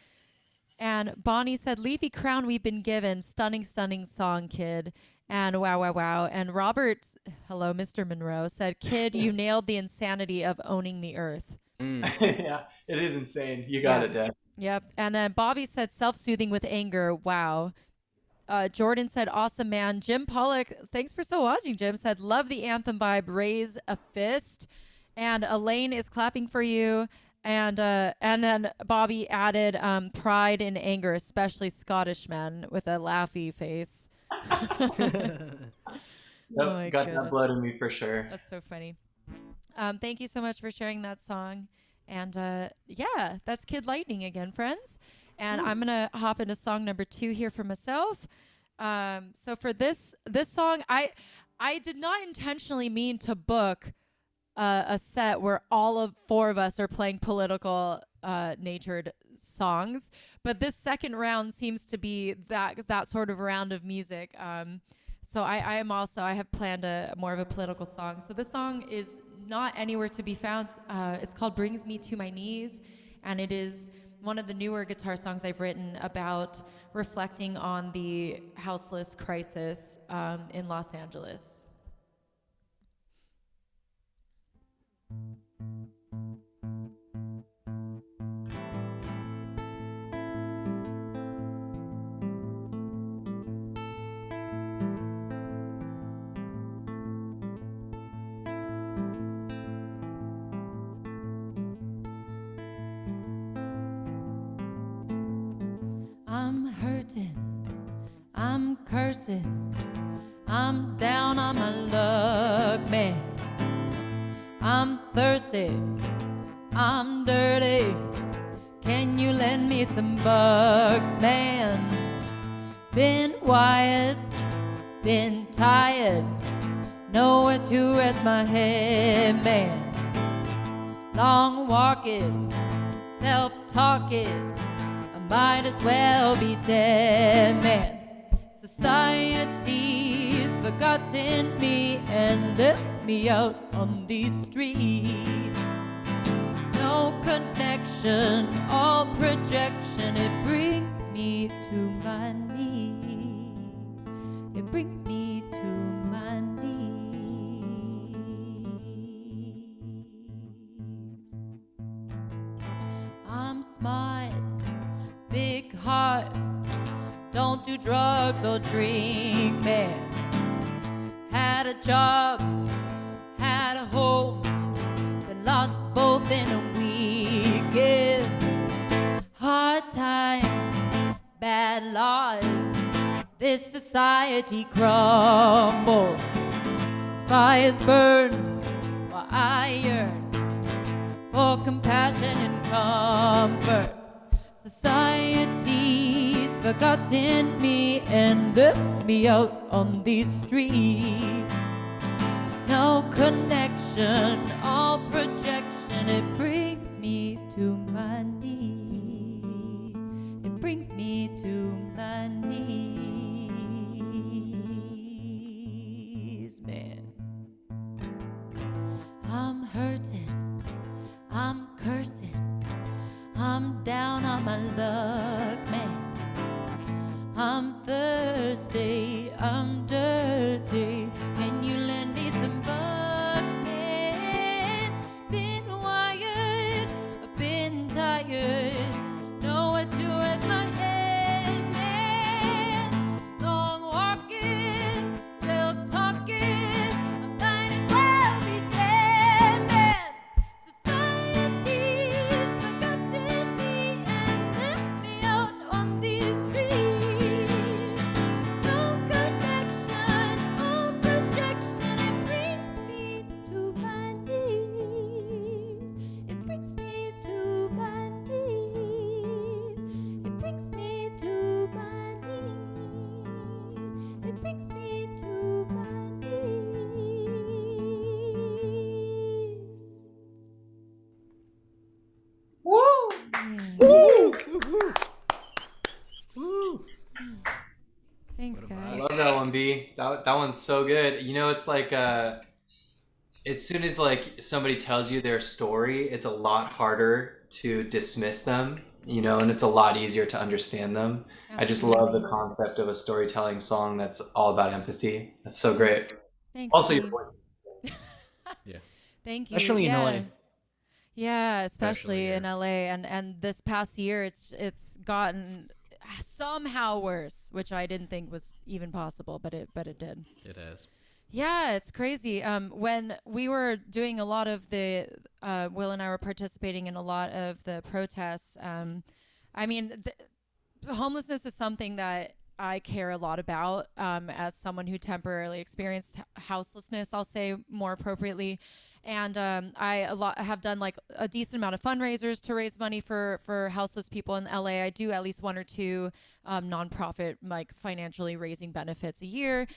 And Bonnie said, leafy crown we've been given. Stunning, stunning song, kid. And wow, wow, wow. And Robert, hello, Mr. Monroe, said, kid, you nailed the insanity of owning the earth. Yeah, it is insane. You got it, Dad. Yep. And then Bobby said self-soothing with anger. Wow. Jordan said, awesome, man. Jim Pollock, thanks for so watching, Jim, said, love the anthem vibe, raise a fist. And Elaine is clapping for you. And then Bobby added pride and anger, especially Scottish men, with a laughy face. Yep, Oh my got goodness. that blood in me for sure. That's so funny. Thank you so much for sharing that song. And yeah, that's Kid Lightning again, friends. And I'm going to hop into song number 2 here for myself. So for this song, I did not intentionally mean to book a set where all of 4 of us are playing political natured songs. But this second round seems to be that sort of round of music. So I have planned more of a political song. So this song is not anywhere to be found. It's called Brings Me to My Knees, and it is one of the newer guitar songs I've written about reflecting on the houseless crisis in Los Angeles. I'm hurting, I'm cursing, I'm down on my luck, man. I'm thirsty, I'm dirty, can you lend me some bucks, man? Been wired, been tired, nowhere to rest my head, man. Long walking, self-talking, might as well be dead, man. Society's forgotten me and left me out on these streets. No connection, all projection. It brings me to my knees. It brings me to my knees. I'm smart, big heart, don't do drugs or drink, man. Had a job, had a home, then lost both in a weekend. Hard times, bad laws, this society crumbles. Fires burn while I yearn for compassion and comfort. Society's forgotten me and left me out on these streets. No connection, all projection. It brings me to my knees. It brings me to my knees, man. I'm hurting, I'm cursing, I'm down on my luck, man. I'm thirsty, I'm dirty, can you lend me some bucks, man? Been wired, I've been tired, nowhere to rest my head, man. Long walking, self-talking, I might as well be dead, man. Society's forgotten me and left me out on these streets. No connection, all projection. It brings me to my knees. It brings me to my knees. It brings me to my knees. It brings me to my knees. Woo! Thanks, I guys. love that one, B. That one's so good. You know, it's like as soon as like somebody tells you their story, it's a lot harder to dismiss them, you know, and it's a lot easier to understand them. I just love the concept of a storytelling song that's all about empathy. That's so great. Thanks, Also, your Steve. voice. Yeah. Thank you. Especially in yeah. LA. Yeah, especially Especially in LA, and this past year, it's gotten somehow worse, which I didn't think was even possible, but it did. It has. Yeah, it's crazy. When we were doing a lot of the, Will and I were participating in a lot of the protests. I mean, homelessness is something that I care a lot about, as someone who temporarily experienced houselessness, I'll say more appropriately. And I have done like a decent amount of fundraisers to raise money for houseless people in LA. I do at least one or two nonprofit, like financially raising benefits a year.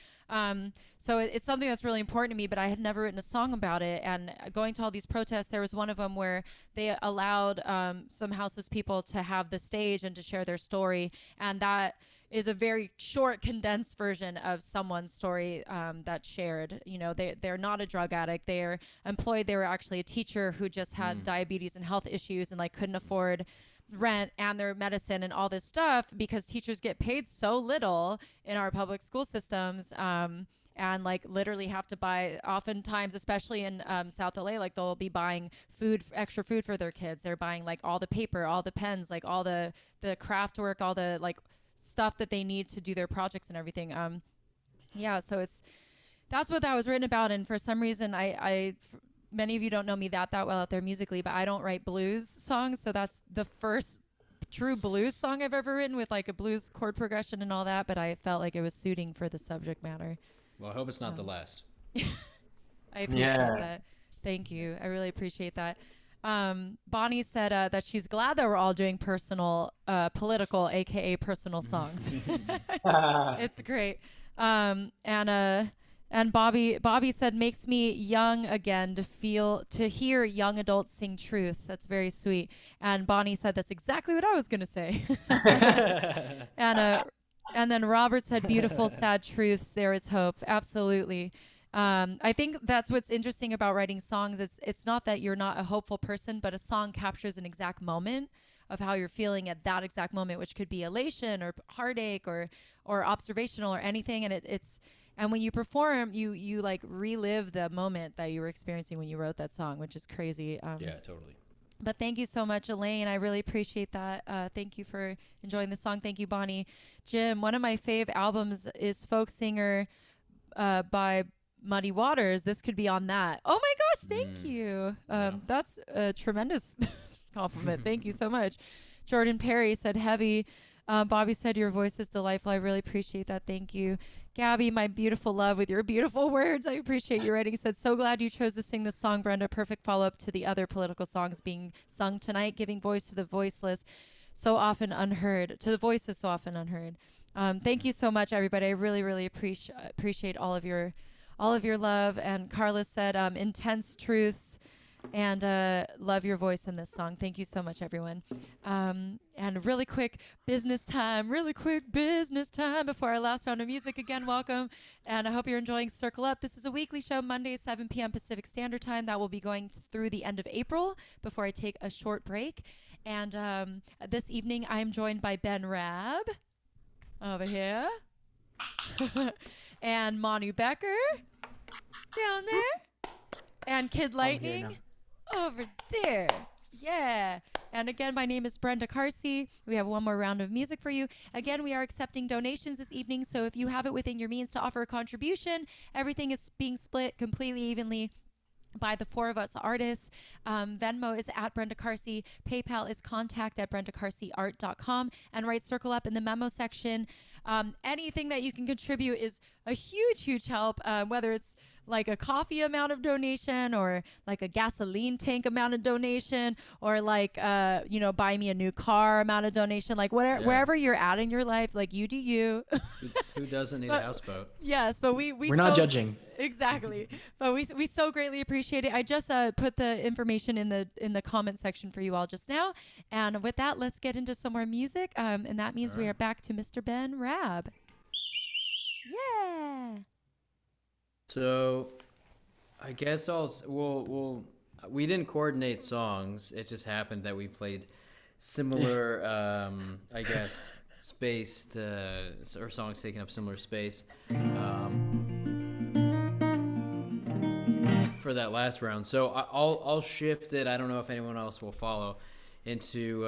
So it's something that's really important to me, but I had never written a song about it. And going to all these protests, there was one of them where they allowed some houseless people to have the stage and to share their story. And that is a very short, condensed version of someone's story that's shared. You know, they're not a drug addict. They're employed. They were actually a teacher who just had diabetes and health issues and like couldn't afford rent and their medicine and all this stuff because teachers get paid so little in our public school systems. And like literally have to buy, oftentimes, especially in South LA, like they'll be buying extra food for their kids. They're buying like all the paper, all the pens, like all the craft work, all the like stuff that they need to do their projects and everything. Yeah, so that's what that was written about. And for some reason, many of you don't know me that well out there musically, but I don't write blues songs. So that's the first true blues song I've ever written with like a blues chord progression and all that. But I felt like it was suiting for the subject matter. Well, I hope it's not the last. I appreciate that. Thank you. I really appreciate that. Bonnie said that she's glad that we're all doing political, aka personal songs. It's great. And Bobby said, makes me young again to hear young adults sing truth. That's very sweet. And Bonnie said, that's exactly what I was going to say. And then Robert said, beautiful, sad truths. There is hope. Absolutely. I think that's what's interesting about writing songs. It's not that you're not a hopeful person, but a song captures an exact moment of how you're feeling at that exact moment, which could be elation or heartache or observational or anything. And and when you perform, you like relive the moment that you were experiencing when you wrote that song, which is crazy. Yeah, totally. But thank you so much, Elaine. I really appreciate that. Thank you for enjoying the song. Thank you, Bonnie. Jim, one of my fave albums is Folk Singer by Muddy Waters. This could be on that. Oh my gosh, thank you. That's a tremendous compliment. Thank you so much. Jordan Perry said heavy. Bobby said your voice is delightful. I really appreciate that. Thank you. Gabby, my beautiful love, with your beautiful words. I appreciate your writing. Said, so glad you chose to sing this song, Brenda. Perfect follow-up to the other political songs being sung tonight, giving voice to the voiceless, so often unheard, to the voices so often unheard. Thank you so much, everybody. I really, really appreciate all of your love. And Carla said, intense truths, and love your voice in this song. Thank you so much, everyone. And really quick business time before our last round of music. Again, welcome, and I hope you're enjoying Circle Up. This is a weekly show, Mondays, 7 p.m. Pacific Standard Time. That will be going through the end of April before I take a short break. And this evening, I'm joined by Ben Rabb over here and Manu Beker down there and Kid Lightning over there. Yeah. And again, my name is Brenda Carsey. We have one more round of music for you. Again, we are accepting donations this evening. So if you have it within your means to offer a contribution, everything is being split completely evenly by the four of us artists. Venmo is at Brenda Carsey. PayPal is contact@BrendaCarseyArt.com. And write Circle Up in the memo section. Anything that you can contribute is a huge, huge help, whether it's like a coffee amount of donation or like a gasoline tank amount of donation or like, buy me a new car amount of donation, like wherever you're at in your life, like you do you. Who doesn't need a houseboat? Yes, but we're not judging. Exactly. But we so greatly appreciate it. I just put the information in the comment section for you all just now. And with that, let's get into some more music. And that means we are back to Mr. Ben Rabb. Yeah. So, I guess we didn't coordinate songs. It just happened that we played similar, I guess, space or songs taking up similar space for that last round. So I'll shift it. I don't know if anyone else will follow into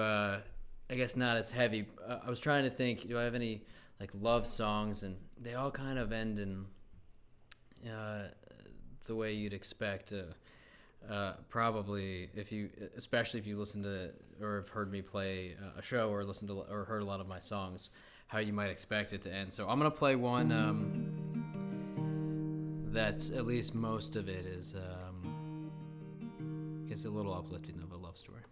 I guess not as heavy. I was trying to think, do I have any like love songs, and they all kind of end in the way you'd expect. Probably especially if you listen to or have heard me play a show or listened to or heard a lot of my songs, how you might expect it to end. So I'm gonna play one that's at least most of it is a little uplifting of a love story.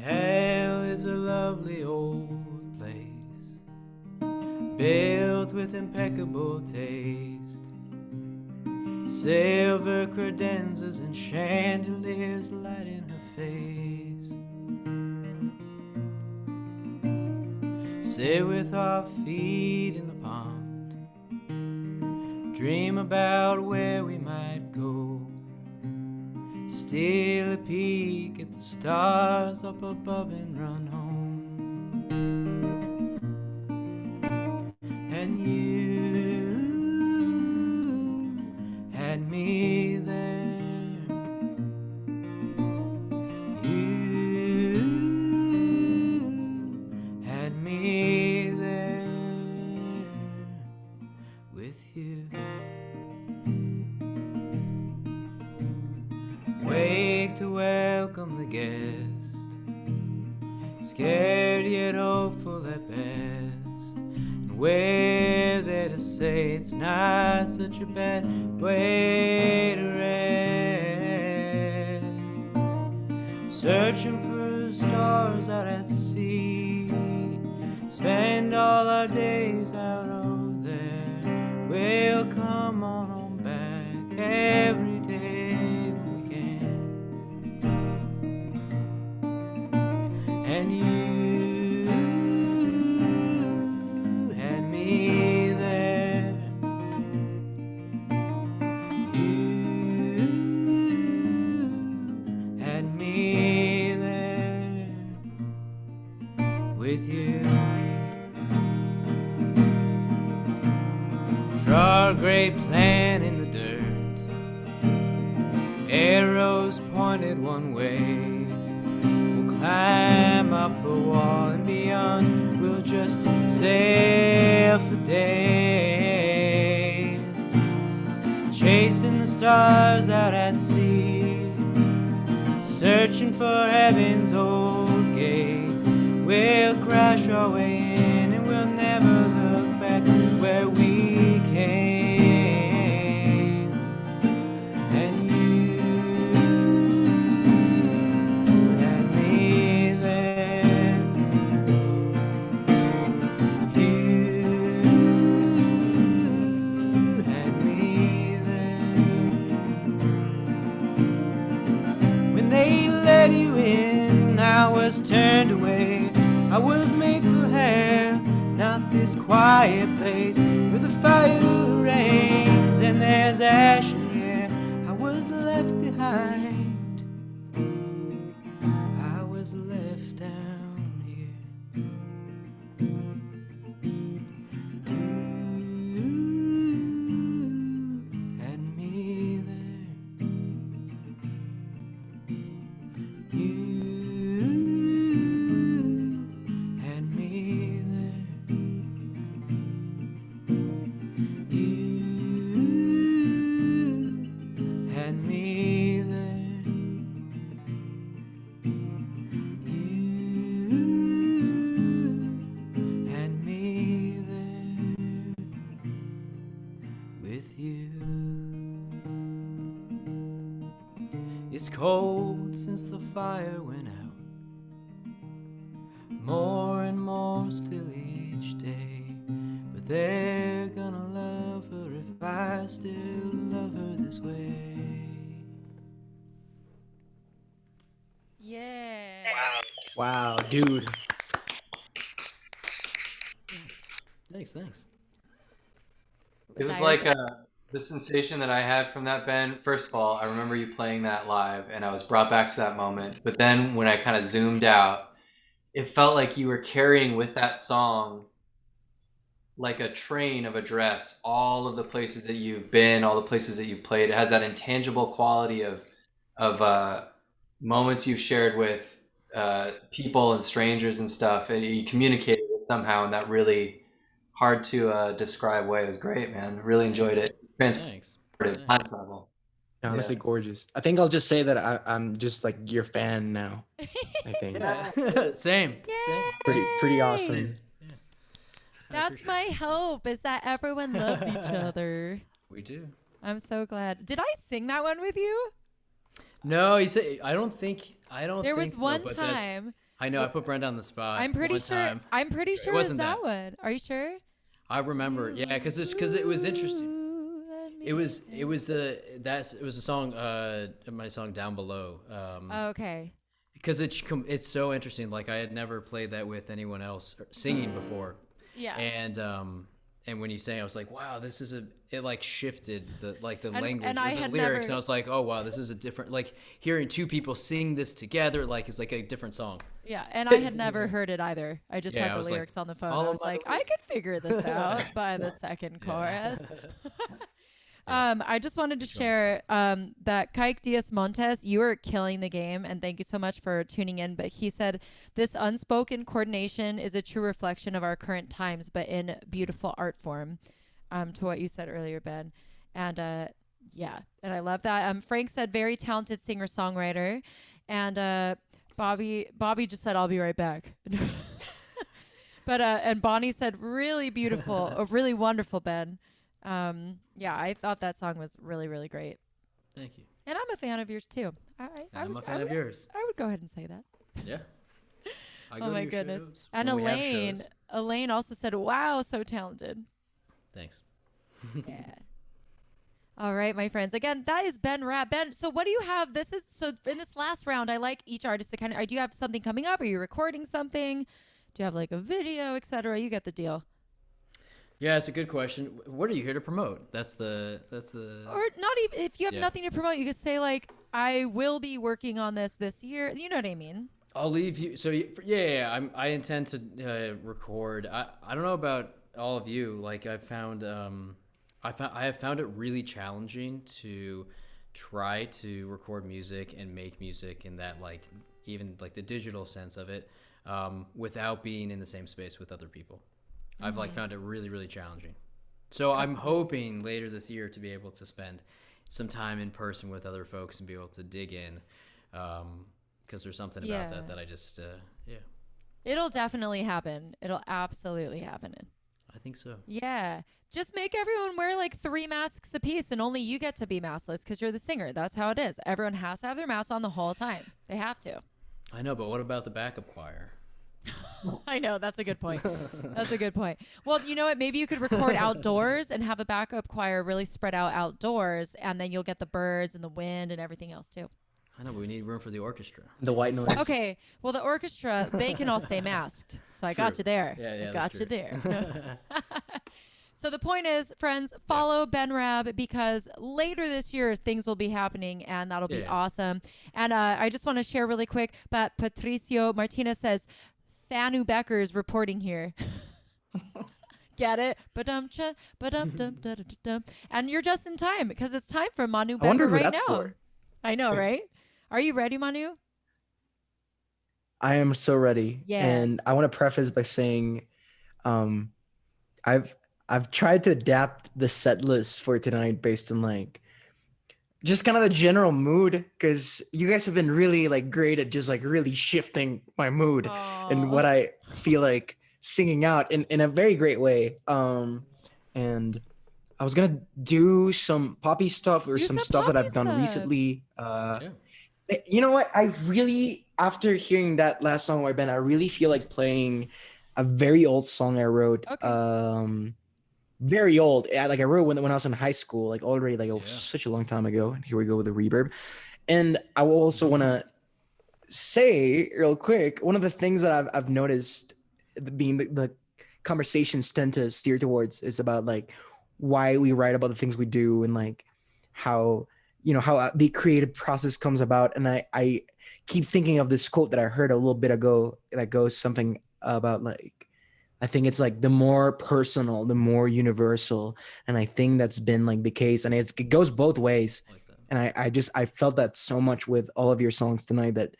Hell is a lovely old place, built with impeccable taste. Silver credenzas and chandeliers lighting her face. Sit with our feet in the pond, dream about where we might go. Steal a peek at the stars up above and run home. And you had me there. You had me there with you. Wake to welcome the guest, scared yet hopeful at best, and we're there to say it's not such a bad way to rest. Searching for stars out at sea, spend all our days out over there. We'll come on home back every day. And you had me there. You had me there with you. Draw a great plan in the dirt, arrows pointed one way. Climb up the wall and beyond, we'll just sail for days, chasing the stars out at sea, searching for heaven's old gate. We'll crash our way in and we'll never look back where we came. And you I was turned away. I was made for hell, not this quiet place where the fire rains and there's ash in the air. I was left behind. I was left down here. You had me there. You It's cold since the fire went out, more and more still each day. But they're gonna love her if I still love her this way. Yeah. Wow, dude. Thanks. It was like The sensation that I had from that, Ben, first of all, I remember you playing that live and I was brought back to that moment. But then when I kind of zoomed out, it felt like you were carrying with that song like a train of address, all of the places that you've been, all the places that you've played. It has that intangible quality of moments you've shared with people and strangers and stuff, and you communicated it somehow in that really hard to describe way. It was great, man. Really enjoyed it. Thanks. Transported, time travel. Honestly, Yeah. gorgeous. I think I'll just say that I'm just like your fan now. I think Same. pretty awesome. That's my hope, is that everyone loves each other. We do. I'm so glad. Did I sing that one with you? No, you say I don't think There was think so, one but that's- time. I know I put Brenda on the spot. I'm pretty one sure. time. I'm pretty sure it was wasn't that that. one. Are you sure? I remember. Yeah, because it was interesting. It was a song my song Down Below. Okay. Because it's so interesting. Like I had never played that with anyone else singing before. Yeah. And when you sang, I was like, wow, this is it like shifted the language and or I the had lyrics, never- and I was like, oh wow, this is a different, like hearing two people sing this together, like it's like a different song. Yeah, and I had never heard it either. I just Yeah, had I the was like, lyrics on the phone. I follow was my like, lead. I could figure this out by the second chorus. I just wanted to share that Kike Diaz Montes, you are killing the game, and thank you so much for tuning in. But he said, this unspoken coordination is a true reflection of our current times, but in beautiful art form, to what you said earlier, Ben. And yeah, and I love that. Frank said, very talented singer-songwriter. And Bobby just said, I'll be right back. But and Bonnie said, really beautiful, really wonderful, Ben. Yeah, I thought that song was really, really great. Thank you. And I'm a fan of yours too. I'm a fan of yours. I would go ahead and say that. Yeah. I go Oh to my your goodness. shows And when we have Elaine, shows. Elaine also said, wow, so talented. Thanks. Yeah. All right, my friends. Again, that is Ben Rabb. Ben, so what do you have? So in this last round, I like each artist to kind of, do you have something coming up? Are you recording something? Do you have like a video, etc.? You get the deal. Yeah, it's a good question. What are you here to promote? That's the. Or not even, if you have Yeah. nothing to promote, you could say like, I will be working on this year. You know what I mean? I'll leave you. So yeah. I intend to record. I don't know about all of you. Like I have found it really challenging to try to record music and make music in that like even like the digital sense of it without being in the same space with other people. I've like found it really, really challenging. So I'm hoping later this year to be able to spend some time in person with other folks and be able to dig in. Because there's something about that I just, yeah. It'll definitely happen. It'll absolutely happen. I think so. Yeah. Just make everyone wear like 3 masks apiece and only you get to be maskless because you're the singer. That's how it is. Everyone has to have their mask on the whole time. They have to. I know, but what about the backup choir? I know. That's a good point. That's a good point. Well, you know what? Maybe you could record outdoors and have a backup choir really spread out outdoors, and then you'll get the birds and the wind and everything else too. I know, but we need room for the orchestra. The white noise. Okay. Well, the orchestra, they can all stay masked. So I got True. you there. Yeah, I that's got you true. there. So the point is, friends, follow Ben Rabb because later this year things will be happening and that'll be Yeah. awesome. And I just want to share really quick, but Patricio Martinez says, Manu Beker is reporting here. Get it? Ba-dum-cha, ba-dum-dum-da-da-dum. And you're just in time because it's time for Manu I wonder Beker who right that's now. for. I know, right? Are you ready, Manu? I am so ready. Yeah. And I want to preface by saying I've tried to adapt the set list for tonight based on like just kind of the general mood because you guys have been really like great at just like really shifting my mood and what I feel like singing out in a very great way. And I was gonna do some poppy stuff or Do some some stuff that poppy I've done stuff. recently. Yeah. You know what? I really, after hearing that last song by Ben, I really feel like playing a very old song I wrote. Okay. Very old. Like I wrote when I was in high school, like already like Yeah. such a long time ago. And here we go with the reverb. And I will also want to say real quick, one of the things that I've noticed being the conversations tend to steer towards is about like why we write about the things we do, and like how, you know, how the creative process comes about. And I keep thinking of this quote that I heard a little bit ago that goes something about like, I think it's like the more personal, the more universal. And I think that's been like the case. And it goes both ways. I like that. And I felt that so much with all of your songs tonight, that,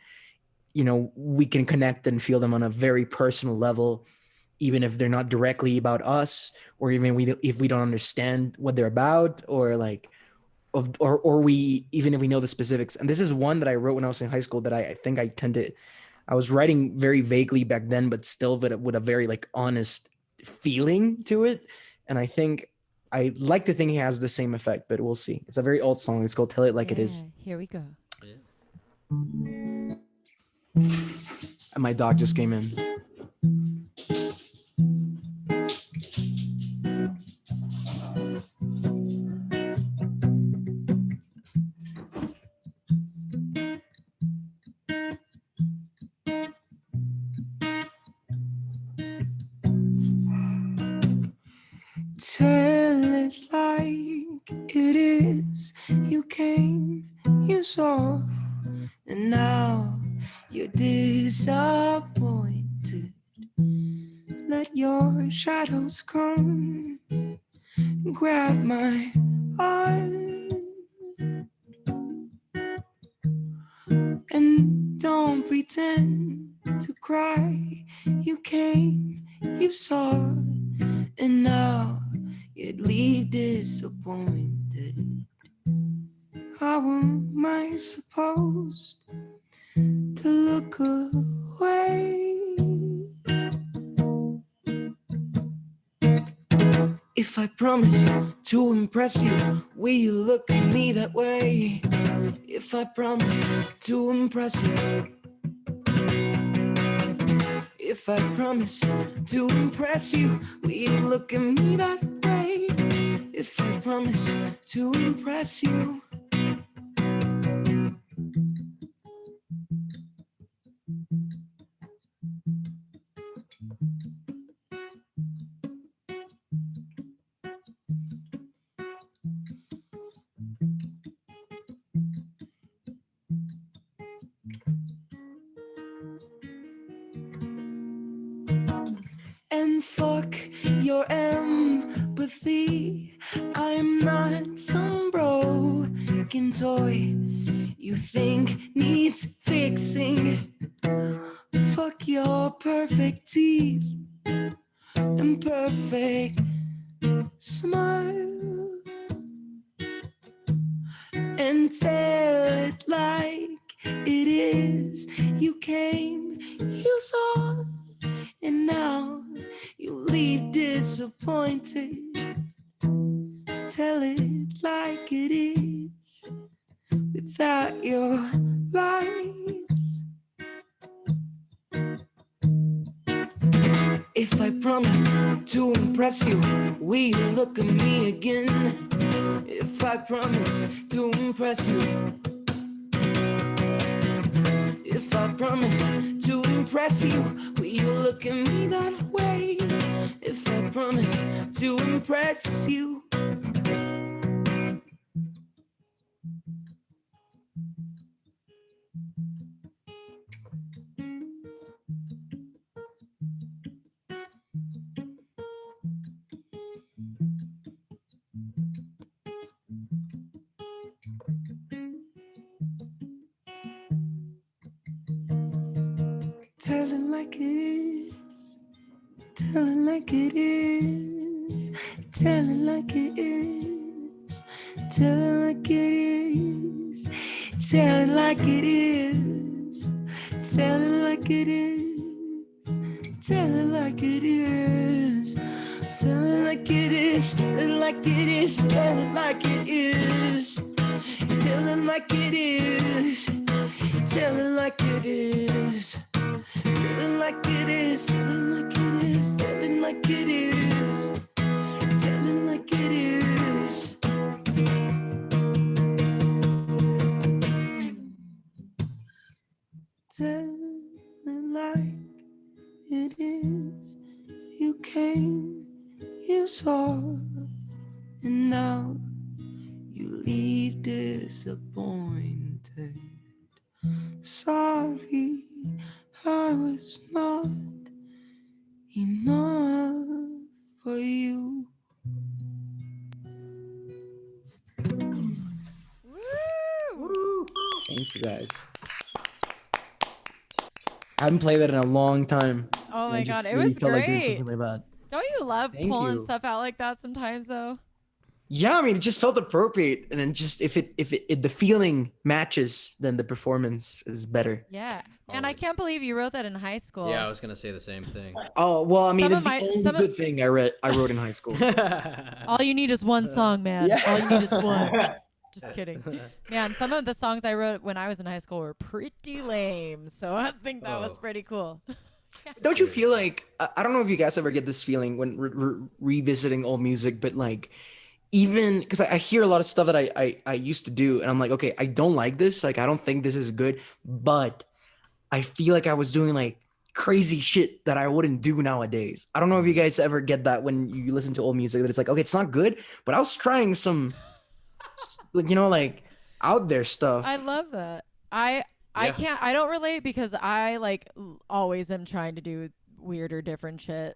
you know, we can connect and feel them on a very personal level, even if they're not directly about us, or even if we don't understand what they're about, or like, or we, even if we know the specifics. And this is one that I wrote when I was in high school that I think I was writing very vaguely back then, but still with a very like honest feeling to it. And I think I like to think he has the same effect, but we'll see. It's a very old song. It's called Tell It Like It Is. Here we go. Yeah. And my dog just came in. Tell it like it is. You came, you saw, and now you're disappointed. Let your shadows come and grab my arm, and don't pretend to cry. You came, you saw, and now you'd leave disappointed. How am I supposed to look away if I promise to impress you? Will you look at me that way? If I promise to impress you, if I promise to impress you, will you look at me that way? If I promise to impress you. And fuck your empathy. I'm not some broken toy you think needs fixing. Fuck your perfect teeth and perfect smile, and tell it like it is. You came, you saw, and now you leave disappointed. Tell it like it is without your lies. If I promise to impress you, will you look at me again? If I promise to impress you, if I promise to impress you, will you look at me that way? If I promise to impress you. Tell it like it is. Tell it like it is. Tell it like it is. Tell it like it is. Tell it like it is. Tell it like it is. Tell it like it is. Tell it like it is. Tell it like it is. Tell it like it is. Tell it like it is. Tell it like it is. Tell it like it is. Tell it like it is. Tell it like it is. Tell it like it is. You came, you saw, and now you leave disappointed. Sorry, I was not enough for you. Woo! Thank you guys. I haven't played that in a long time. Oh and my I God, just it really was felt like doing great. something like that. Don't you love Thank pulling you. stuff out like that sometimes though? Yeah, I mean, it just felt appropriate, and then just if the feeling matches, then the performance is better. Yeah. And I Always. can't believe you wrote that in high school. Yeah, I was gonna say the same thing. Oh well, I mean, Some it's of the my- only some of- good thing I wrote in high school. All you need is one song, man. Yeah. All you need is one. Just kidding. Man, some of the songs I wrote when I was in high school were pretty lame. So I think that was Oh. pretty cool. Don't you feel like I don't know if you guys ever get this feeling when revisiting old music, but like even because I hear a lot of stuff that I used to do, and I'm like, okay, I don't like this. Like, I don't think this is good, but I feel like I was doing like crazy shit that I wouldn't do nowadays. I don't know if you guys ever get that when you listen to old music that it's like, okay, it's not good, but I was trying some, like, like out there stuff. I love that. I don't relate because I like always am trying to do weird or different shit.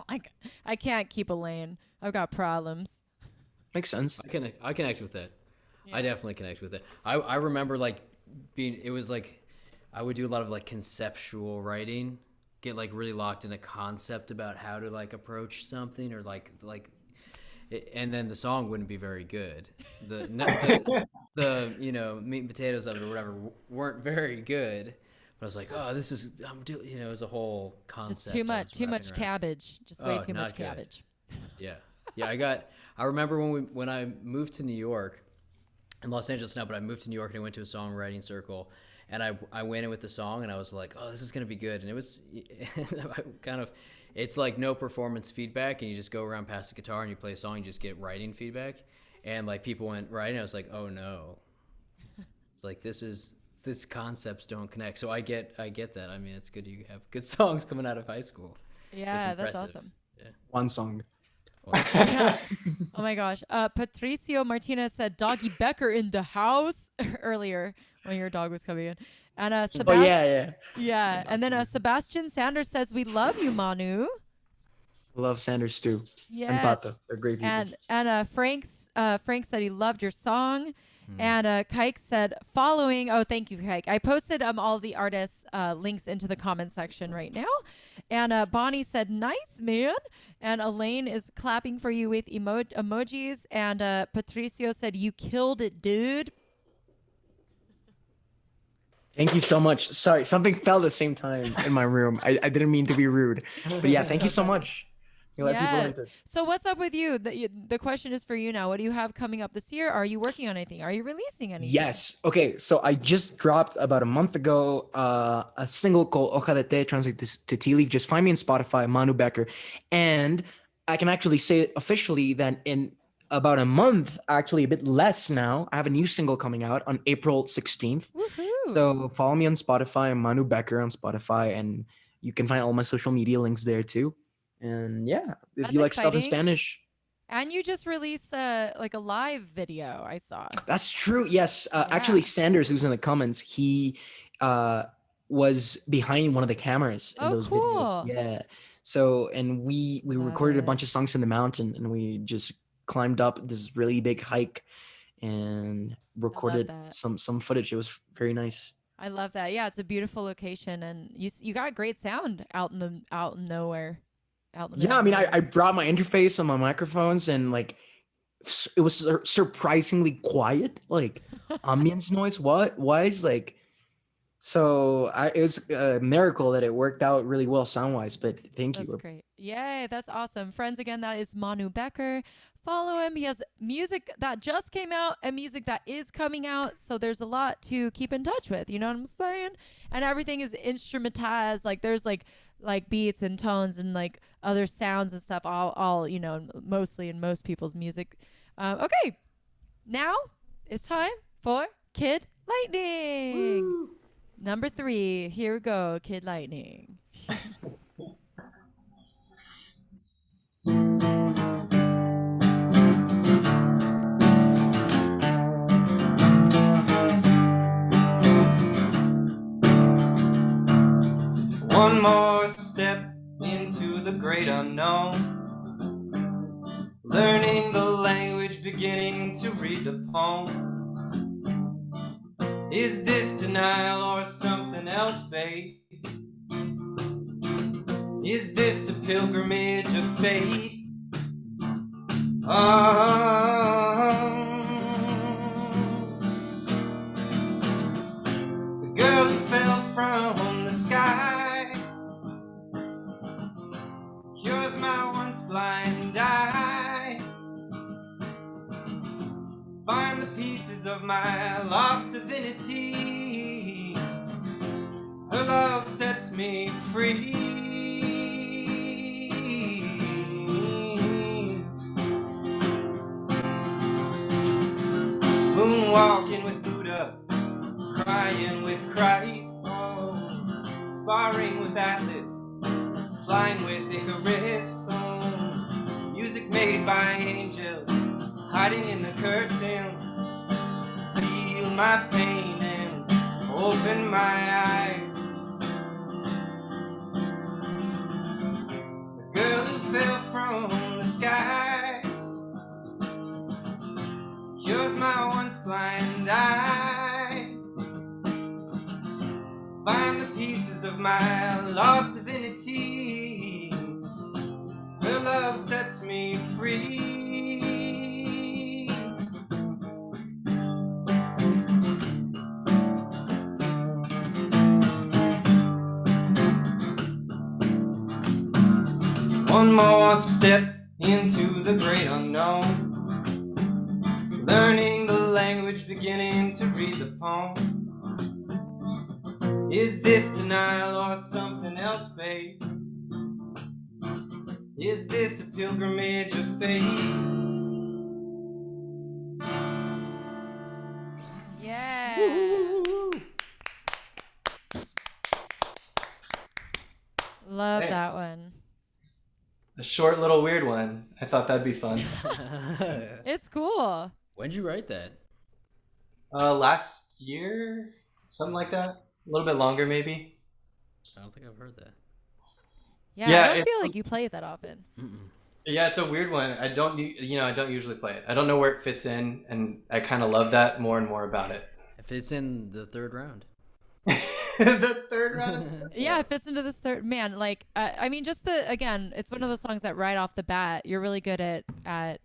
Like I can't keep a lane. I've got problems. Makes sense. I connect with that. Yeah. I definitely connect with it. I remember like it was like I would do a lot of like conceptual writing, get like really locked in a concept about how to like approach something or like and then the song wouldn't be very good. The meat and potatoes of it or whatever weren't very good. But I was like, oh, this is it was a whole concept. Just too much around. cabbage. Just way Oh, too not much good. cabbage. Yeah. I remember when I moved to New York, in Los Angeles now, but I moved to New York and I went to a songwriting circle, and I went in with the song and I was like, oh, this is gonna be good, and it was it's like no performance feedback, and you just go around past the guitar and you play a song, and you just get writing feedback, and like people went writing, I was like, oh no, it's like this concepts don't connect. So I get that. I mean, it's good you have good songs coming out of high school. Yeah, that's impressive. awesome. One song. Yeah. Oh my gosh. Patricio Martinez said Doggy Becker in the house earlier when your dog was coming in. And Oh yeah. yeah. And then Sebastian Sanders says we love you, Manu. Love Sanders too. And Yes. Pato. They're great people. And Frank said he loved your song. And Kike said following. Oh, thank you, Kike. I posted all the artists' links into the comment section right now. And Bonnie said, "Nice, man." And Elaine is clapping for you with emojis. And Patricio said, "You killed it, dude." Thank you so much. Sorry, something fell at the same time in my room. I didn't mean to be rude, but yeah, thank you so much. You let people Yes. into it. So what's up with you? The question is for you now. What do you have coming up this year? Are you working on anything? Are you releasing anything? Yes. Okay. So I just dropped about a month ago a single called Hoja de Te, translated to tea leaf. Just find me on Spotify, Manu Beker, and I can actually say officially that in about a month, actually a bit less now, I have a new single coming out on April 16th. Woohoo. So follow me on Spotify, Manu Beker on Spotify, and you can find all my social media links there too. And yeah, if That's you like stuff in exciting. Spanish, And you just released like a live video I saw. that's true. Yes, Yeah. actually, Sanders, who's in the comments, he was behind one of the cameras in Oh, those cool. videos. Yeah. So, and we Love recorded a it. bunch of songs in the mountain, and we just climbed up this really big hike and recorded that. some footage. It was very nice. I love that. Yeah, it's a beautiful location, and you got great sound out in nowhere. Out in the Yeah, I middle mean, of I nowhere. brought my interface and my microphones, and like it was surprisingly quiet, like ambience noise. Wise, like so. It was a miracle that it worked out really well sound wise. But thank That's you. great. Yay, that's awesome. Friends, again, that is Manu Beker. Follow him. He has music that just came out and music that is coming out. So there's a lot to keep in touch with. You know what I'm saying? And everything is instrumentized. Like there's like beats and tones and like other sounds and stuff. All mostly in most people's music. Okay, now it's time for Kid Lightning. Number 3. Here we go, Kid Lightning. step into the great unknown, learning the language, beginning to read the poem. Is this denial or something else, babe? Is this a pilgrimage of fate? The girl who fell from the sky cures my once blind eye. Find the pieces of my lost divinity. Her love sets me free. Moonwalking with Buddha, crying with Christ, oh, sparring with Atlas, flying with Icarus, oh, music made by angels, hiding in the curtain. Feel my pain and open my eyes. The girl who fell from the sky cures my once blind eye. Find the pieces of my lost divinity. Her love sets me free. One more step into the great unknown, learning the language, beginning to read the poem. Is this denial or something else, babe? Is this a pilgrimage of faith? Yeah. Love Hey. that one. A short little weird one. I thought that'd be fun. It's cool. When'd you write that? Last year? Something like that? A little bit longer, maybe? I don't think I've heard that. Yeah, Yeah, I don't it- feel like you play it that often. Yeah, it's a weird one. I don't usually play it. I don't know where it fits in, and I kind of love that more and more about it. If it's in the third round. The third round. Yeah, it fits into this third man. Like, I mean, just again, it's one of those songs that right off the bat, you're really good at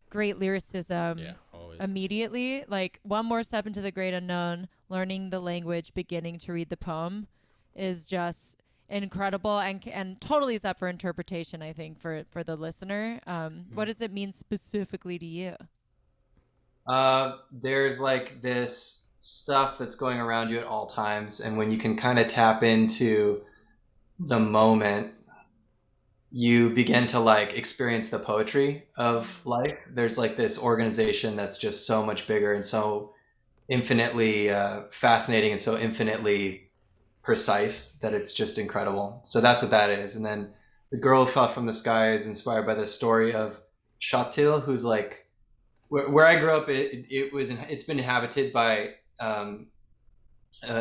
great lyricism. Yeah, always. Immediately, like one more step into the great unknown, learning the language, beginning to read the poem, is just incredible and totally is up for interpretation. I think for the listener. What does it mean specifically to you? There's like this stuff that's going around you at all times, and when you can kind of tap into the moment, you begin to like experience the poetry of life. There's like this organization that's just so much bigger and so infinitely fascinating and so infinitely precise that it's just incredible. So that's what that is. And then The Girl Who Fell from the Sky is inspired by the story of Shatil, who's like where I grew up. It's been inhabited by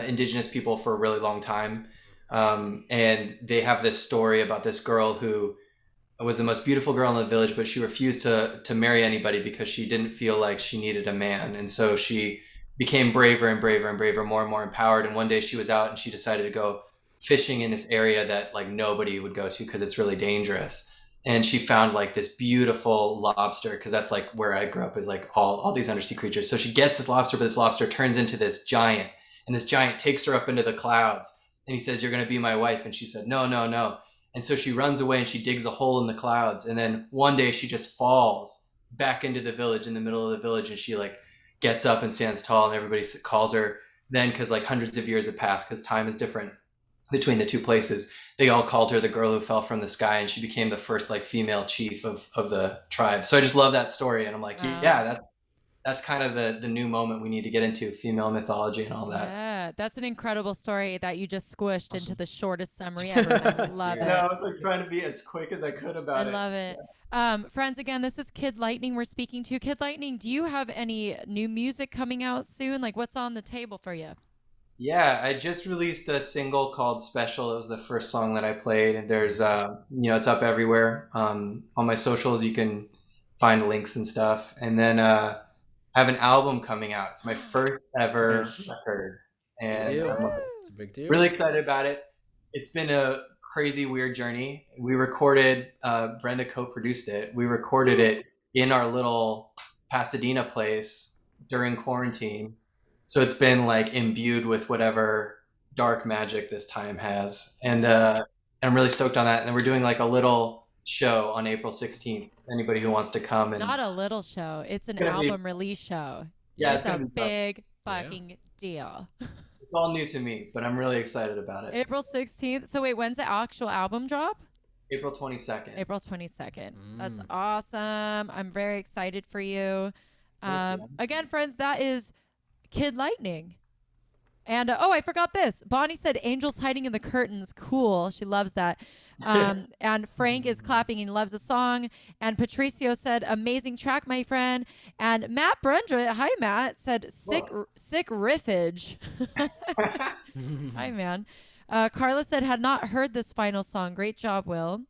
indigenous people for a really long time, and they have this story about this girl who was the most beautiful girl in the village, but she refused to marry anybody because she didn't feel like she needed a man, and so she became braver and braver and braver, more and more empowered. And one day she was out and she decided to go fishing in this area that like nobody would go to because it's really dangerous. And she found like this beautiful lobster, because that's like where I grew up, is like all these undersea creatures. So she gets this lobster, but this lobster turns into this giant, and this giant takes her up into the clouds. And he says, "You're going to be my wife." And she said, "No, no, no." And so she runs away and she digs a hole in the clouds. And then one day she just falls back into the village, in the middle of the village. And she like gets up and stands tall, and everybody calls her then, because like hundreds of years have passed, because time is different between the two places. They all called her the girl who fell from the sky, and she became the first like female chief of the tribe. So I just love that story, and I'm like, yeah, that's kind of the new moment we need to get into, female mythology and all that. Yeah, that's an incredible story that you just squished into the shortest summary ever. I love it. I was like trying to be as quick as I could about it. I love it. Friends, again, this is Kid Lightning we're speaking to. Kid Lightning, do you have any new music coming out soon? Like, what's on the table for you? Yeah, I just released a single called Special. It was the first song that I played, and there's it's up everywhere. On my socials you can find links and stuff. And then I have an album coming out. It's my first ever Nice. record, Big and deal. I'm It's a big deal. really excited about it. It's been a crazy, weird journey. We recorded, Brenda co-produced it. We recorded it in our little Pasadena place during quarantine. So it's been like imbued with whatever dark magic this time has. And I'm really stoked on that. And we're doing like a little show on April 16th. Anybody who wants to come and Not a little show. It's an gonna be- album release show. Yeah, It's it's a gonna be dope. big fucking deal. It's all new to me, but I'm really excited about it. April 16th. So wait, when's the actual album drop? April 22nd. April 22nd. That's Mm. awesome. I'm very excited for you. Thank you. Again, friends, that is Kid Lightning. And oh, I forgot this. Bonnie said angels hiding in the curtains. Cool. She loves that. And Frank is clapping and loves the song. And Patricio said amazing track, my friend. And Matt Brenda, hi Matt, said sick riffage. Hi man. Carla said had not heard this final song. Great job, Will.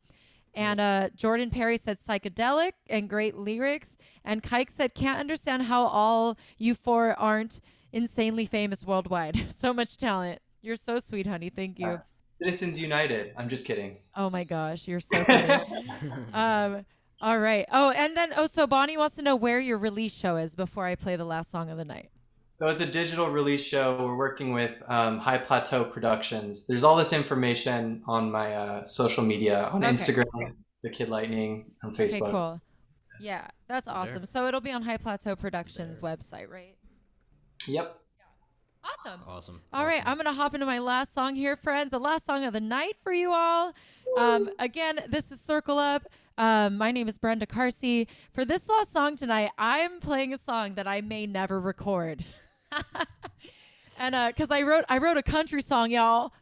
And Jordan Perry said psychedelic and great lyrics. And Kike said can't understand how all you four aren't insanely famous worldwide. So much talent. You're so sweet, honey. Thank you. Citizens United. I'm just kidding. Oh my gosh, you're so funny. All right. Oh, and then so Bonnie wants to know where your release show is before I play the last song of the night. So it's a digital release show. We're working with High Plateau Productions. There's all this information on my social media, on Okay. Instagram, The Kid Lightning, on Facebook. Okay, cool. Yeah, that's awesome. So it'll be on High Plateau Productions website, right? Yep. Awesome. Awesome. All right, I'm going to hop into my last song here, friends. The last song of the night for you all. Again, this is Circle Up. My name is Brenda Carsey. For this last song tonight, I'm playing a song that I may never record. And because I wrote a country song, y'all.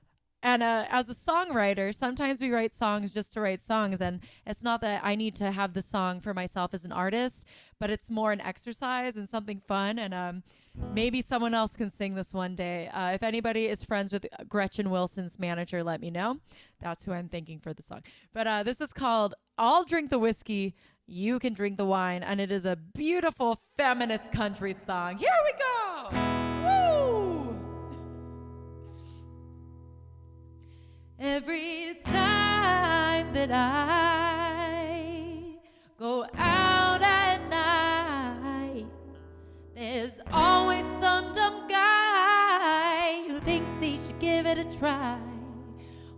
And as a songwriter, sometimes we write songs just to write songs. And it's not that I need to have the song for myself as an artist, but it's more an exercise and something fun. And maybe someone else can sing this one day. If anybody is friends with Gretchen Wilson's manager, let me know. That's who I'm thinking for the song. But this is called I'll Drink the Whiskey, You Can Drink the Wine. And it is a beautiful feminist country song. Here we go. Woo! Every time that I go out at night, there's always some dumb guy who thinks he should give it a try.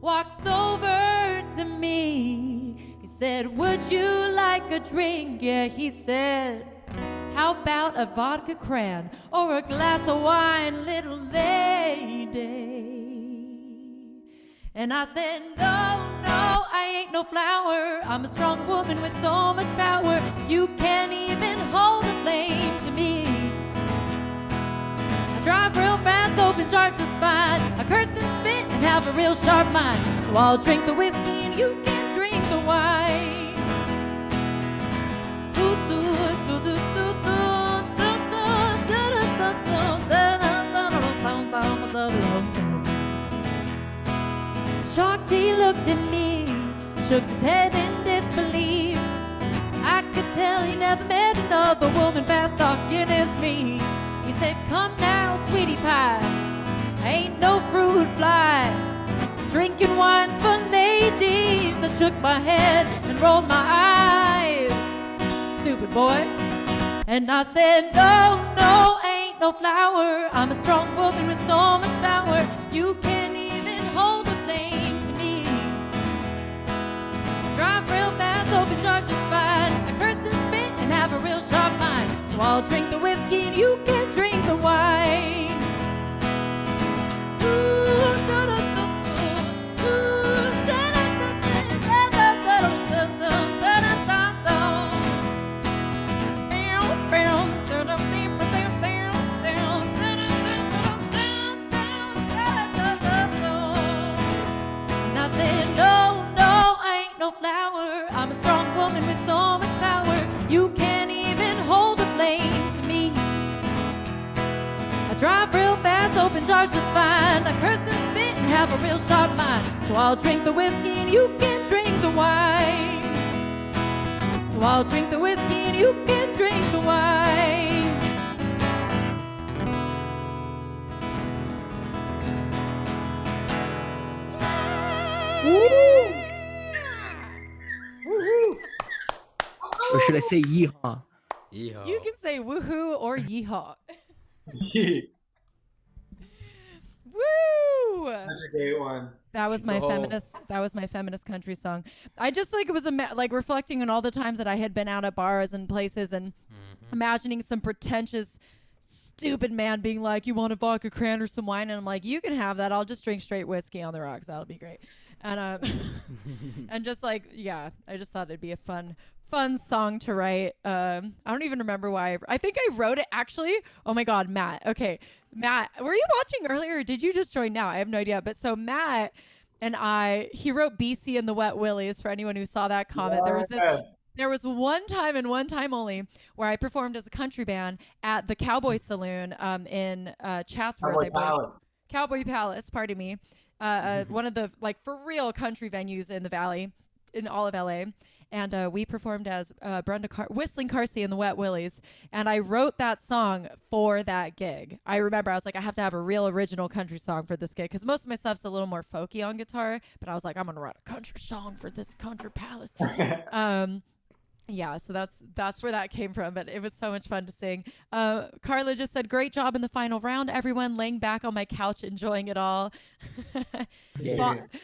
Walks over to me, he said, would you like a drink? Yeah, he said, how about a vodka cran or a glass of wine, little lady? And I said, no, I ain't no flower. I'm a strong woman with so much power. You can't even hold a flame to me. I drive real fast, open charge the spine. I curse and spit and have a real sharp mind. So I'll drink the whiskey and you can drink the wine. Shark T looked at me, shook his head in disbelief. I could tell he never met another woman fast talking as me. He said, come now, sweetie pie, I ain't no fruit fly. Drinking wine's for ladies. I shook my head and rolled my eyes. Stupid boy. And I said, no, ain't no flower. I'm a strong woman with so much power. You can't even hold a flame to me. Drive real fast, open charge the spine. I curse and spit and have a real sharp mind. So I'll drink the whiskey and you can drink the wine. Flower. I'm a strong woman with so much power. You can't even hold a flame to me. jars just fine. I curse and spit and have a real sharp mind. So I'll drink the whiskey and you can drink the wine. So I'll drink the whiskey and you can drink the wine. Or should I say yeehaw? Yeehaw. You can say woohoo or yeehaw. Woo! That's a great one. That was my Oh. feminist. That was my feminist country song. I just like it was like reflecting on all the times that I had been out at bars and places and imagining some pretentious, stupid man being like, "You want a vodka cran or some wine?" And I'm like, "You can have that. I'll just drink straight whiskey on the rocks. That'll be great." And and just like I just thought it'd be a fun song to write. I don't even remember why. I think I wrote it actually. Oh my God, Matt. Okay, Matt, were you watching earlier or did you just join now? I have no idea. But so Matt and he wrote BC and the Wet Willies for anyone who saw that comment. There was one time and one time only where I performed as a country band at the Cowboy Saloon in Chatsworth, I believe. Cowboy Palace, pardon me. One of the like for real country venues in the Valley, in all of LA. And we performed as Brenda Whistling Carsey and the Wet Willies. And I wrote that song for that gig. I remember I was like, I have to have a real original country song for this gig because most of my stuff's a little more folky on guitar. But I was like, I'm gonna write a country song for this country palace. Yeah, so that's where that came from, but it was so much fun to sing. Carla just said, "Great job in the final round, everyone." Laying back on my couch, enjoying it all.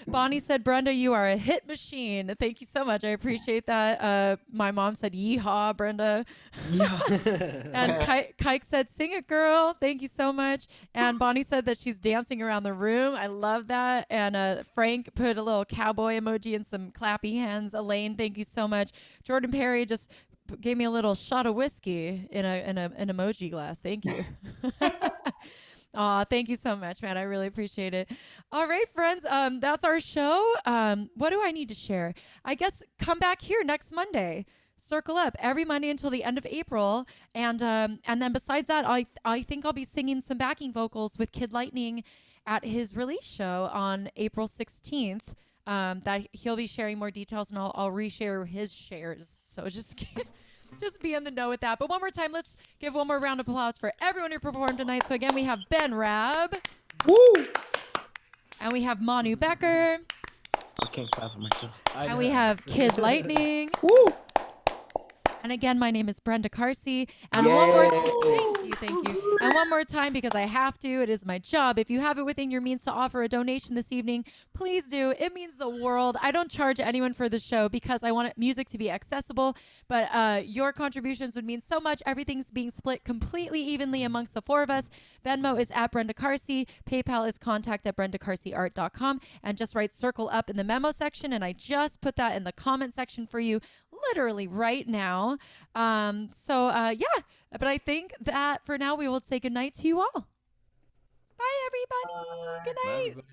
Bonnie said, "Brenda, you are a hit machine." Thank you so much. I appreciate that. My mom said, "Yeehaw, Brenda." And Kike said, "Sing it, girl." Thank you so much. And Bonnie said that she's dancing around the room. I love that. And Frank put a little cowboy emoji and some clappy hands. Elaine, thank you so much. Jordan Perry just gave me a little shot of whiskey in an emoji glass. Thank you. Aw, thank you so much, man. I really appreciate it. All right, friends. That's our show. What do I need to share? I guess come back here next Monday. Circle Up every Monday until the end of April, and then besides that, I think I'll be singing some backing vocals with Kid Lightning at his release show on April 16th. That he'll be sharing more details, and I'll reshare his shares. So just be in the know with that. But one more time, let's give one more round of applause for everyone who performed tonight. So again, we have Ben Rabb. Woo! And we have Manu Beker. I can't clap for myself. And we have Kid Lightning. Woo! And again, my name is Brenda Carsey. And Yay. one more thank you. And one more time, because I have to, it is my job. If you have it within your means to offer a donation this evening, please do. It means the world. I don't charge anyone for the show because I want music to be accessible, but your contributions would mean so much. Everything's being split completely evenly amongst the four of us. Venmo is at Brenda Carsey. PayPal is contact@BrendaCarseyArt.com. And just write Circle Up in the memo section. And I just put that in the comment section for you literally right now. Yeah, but I think that for now we will say goodnight to you all. Bye, everybody. Good night. Bye, everybody.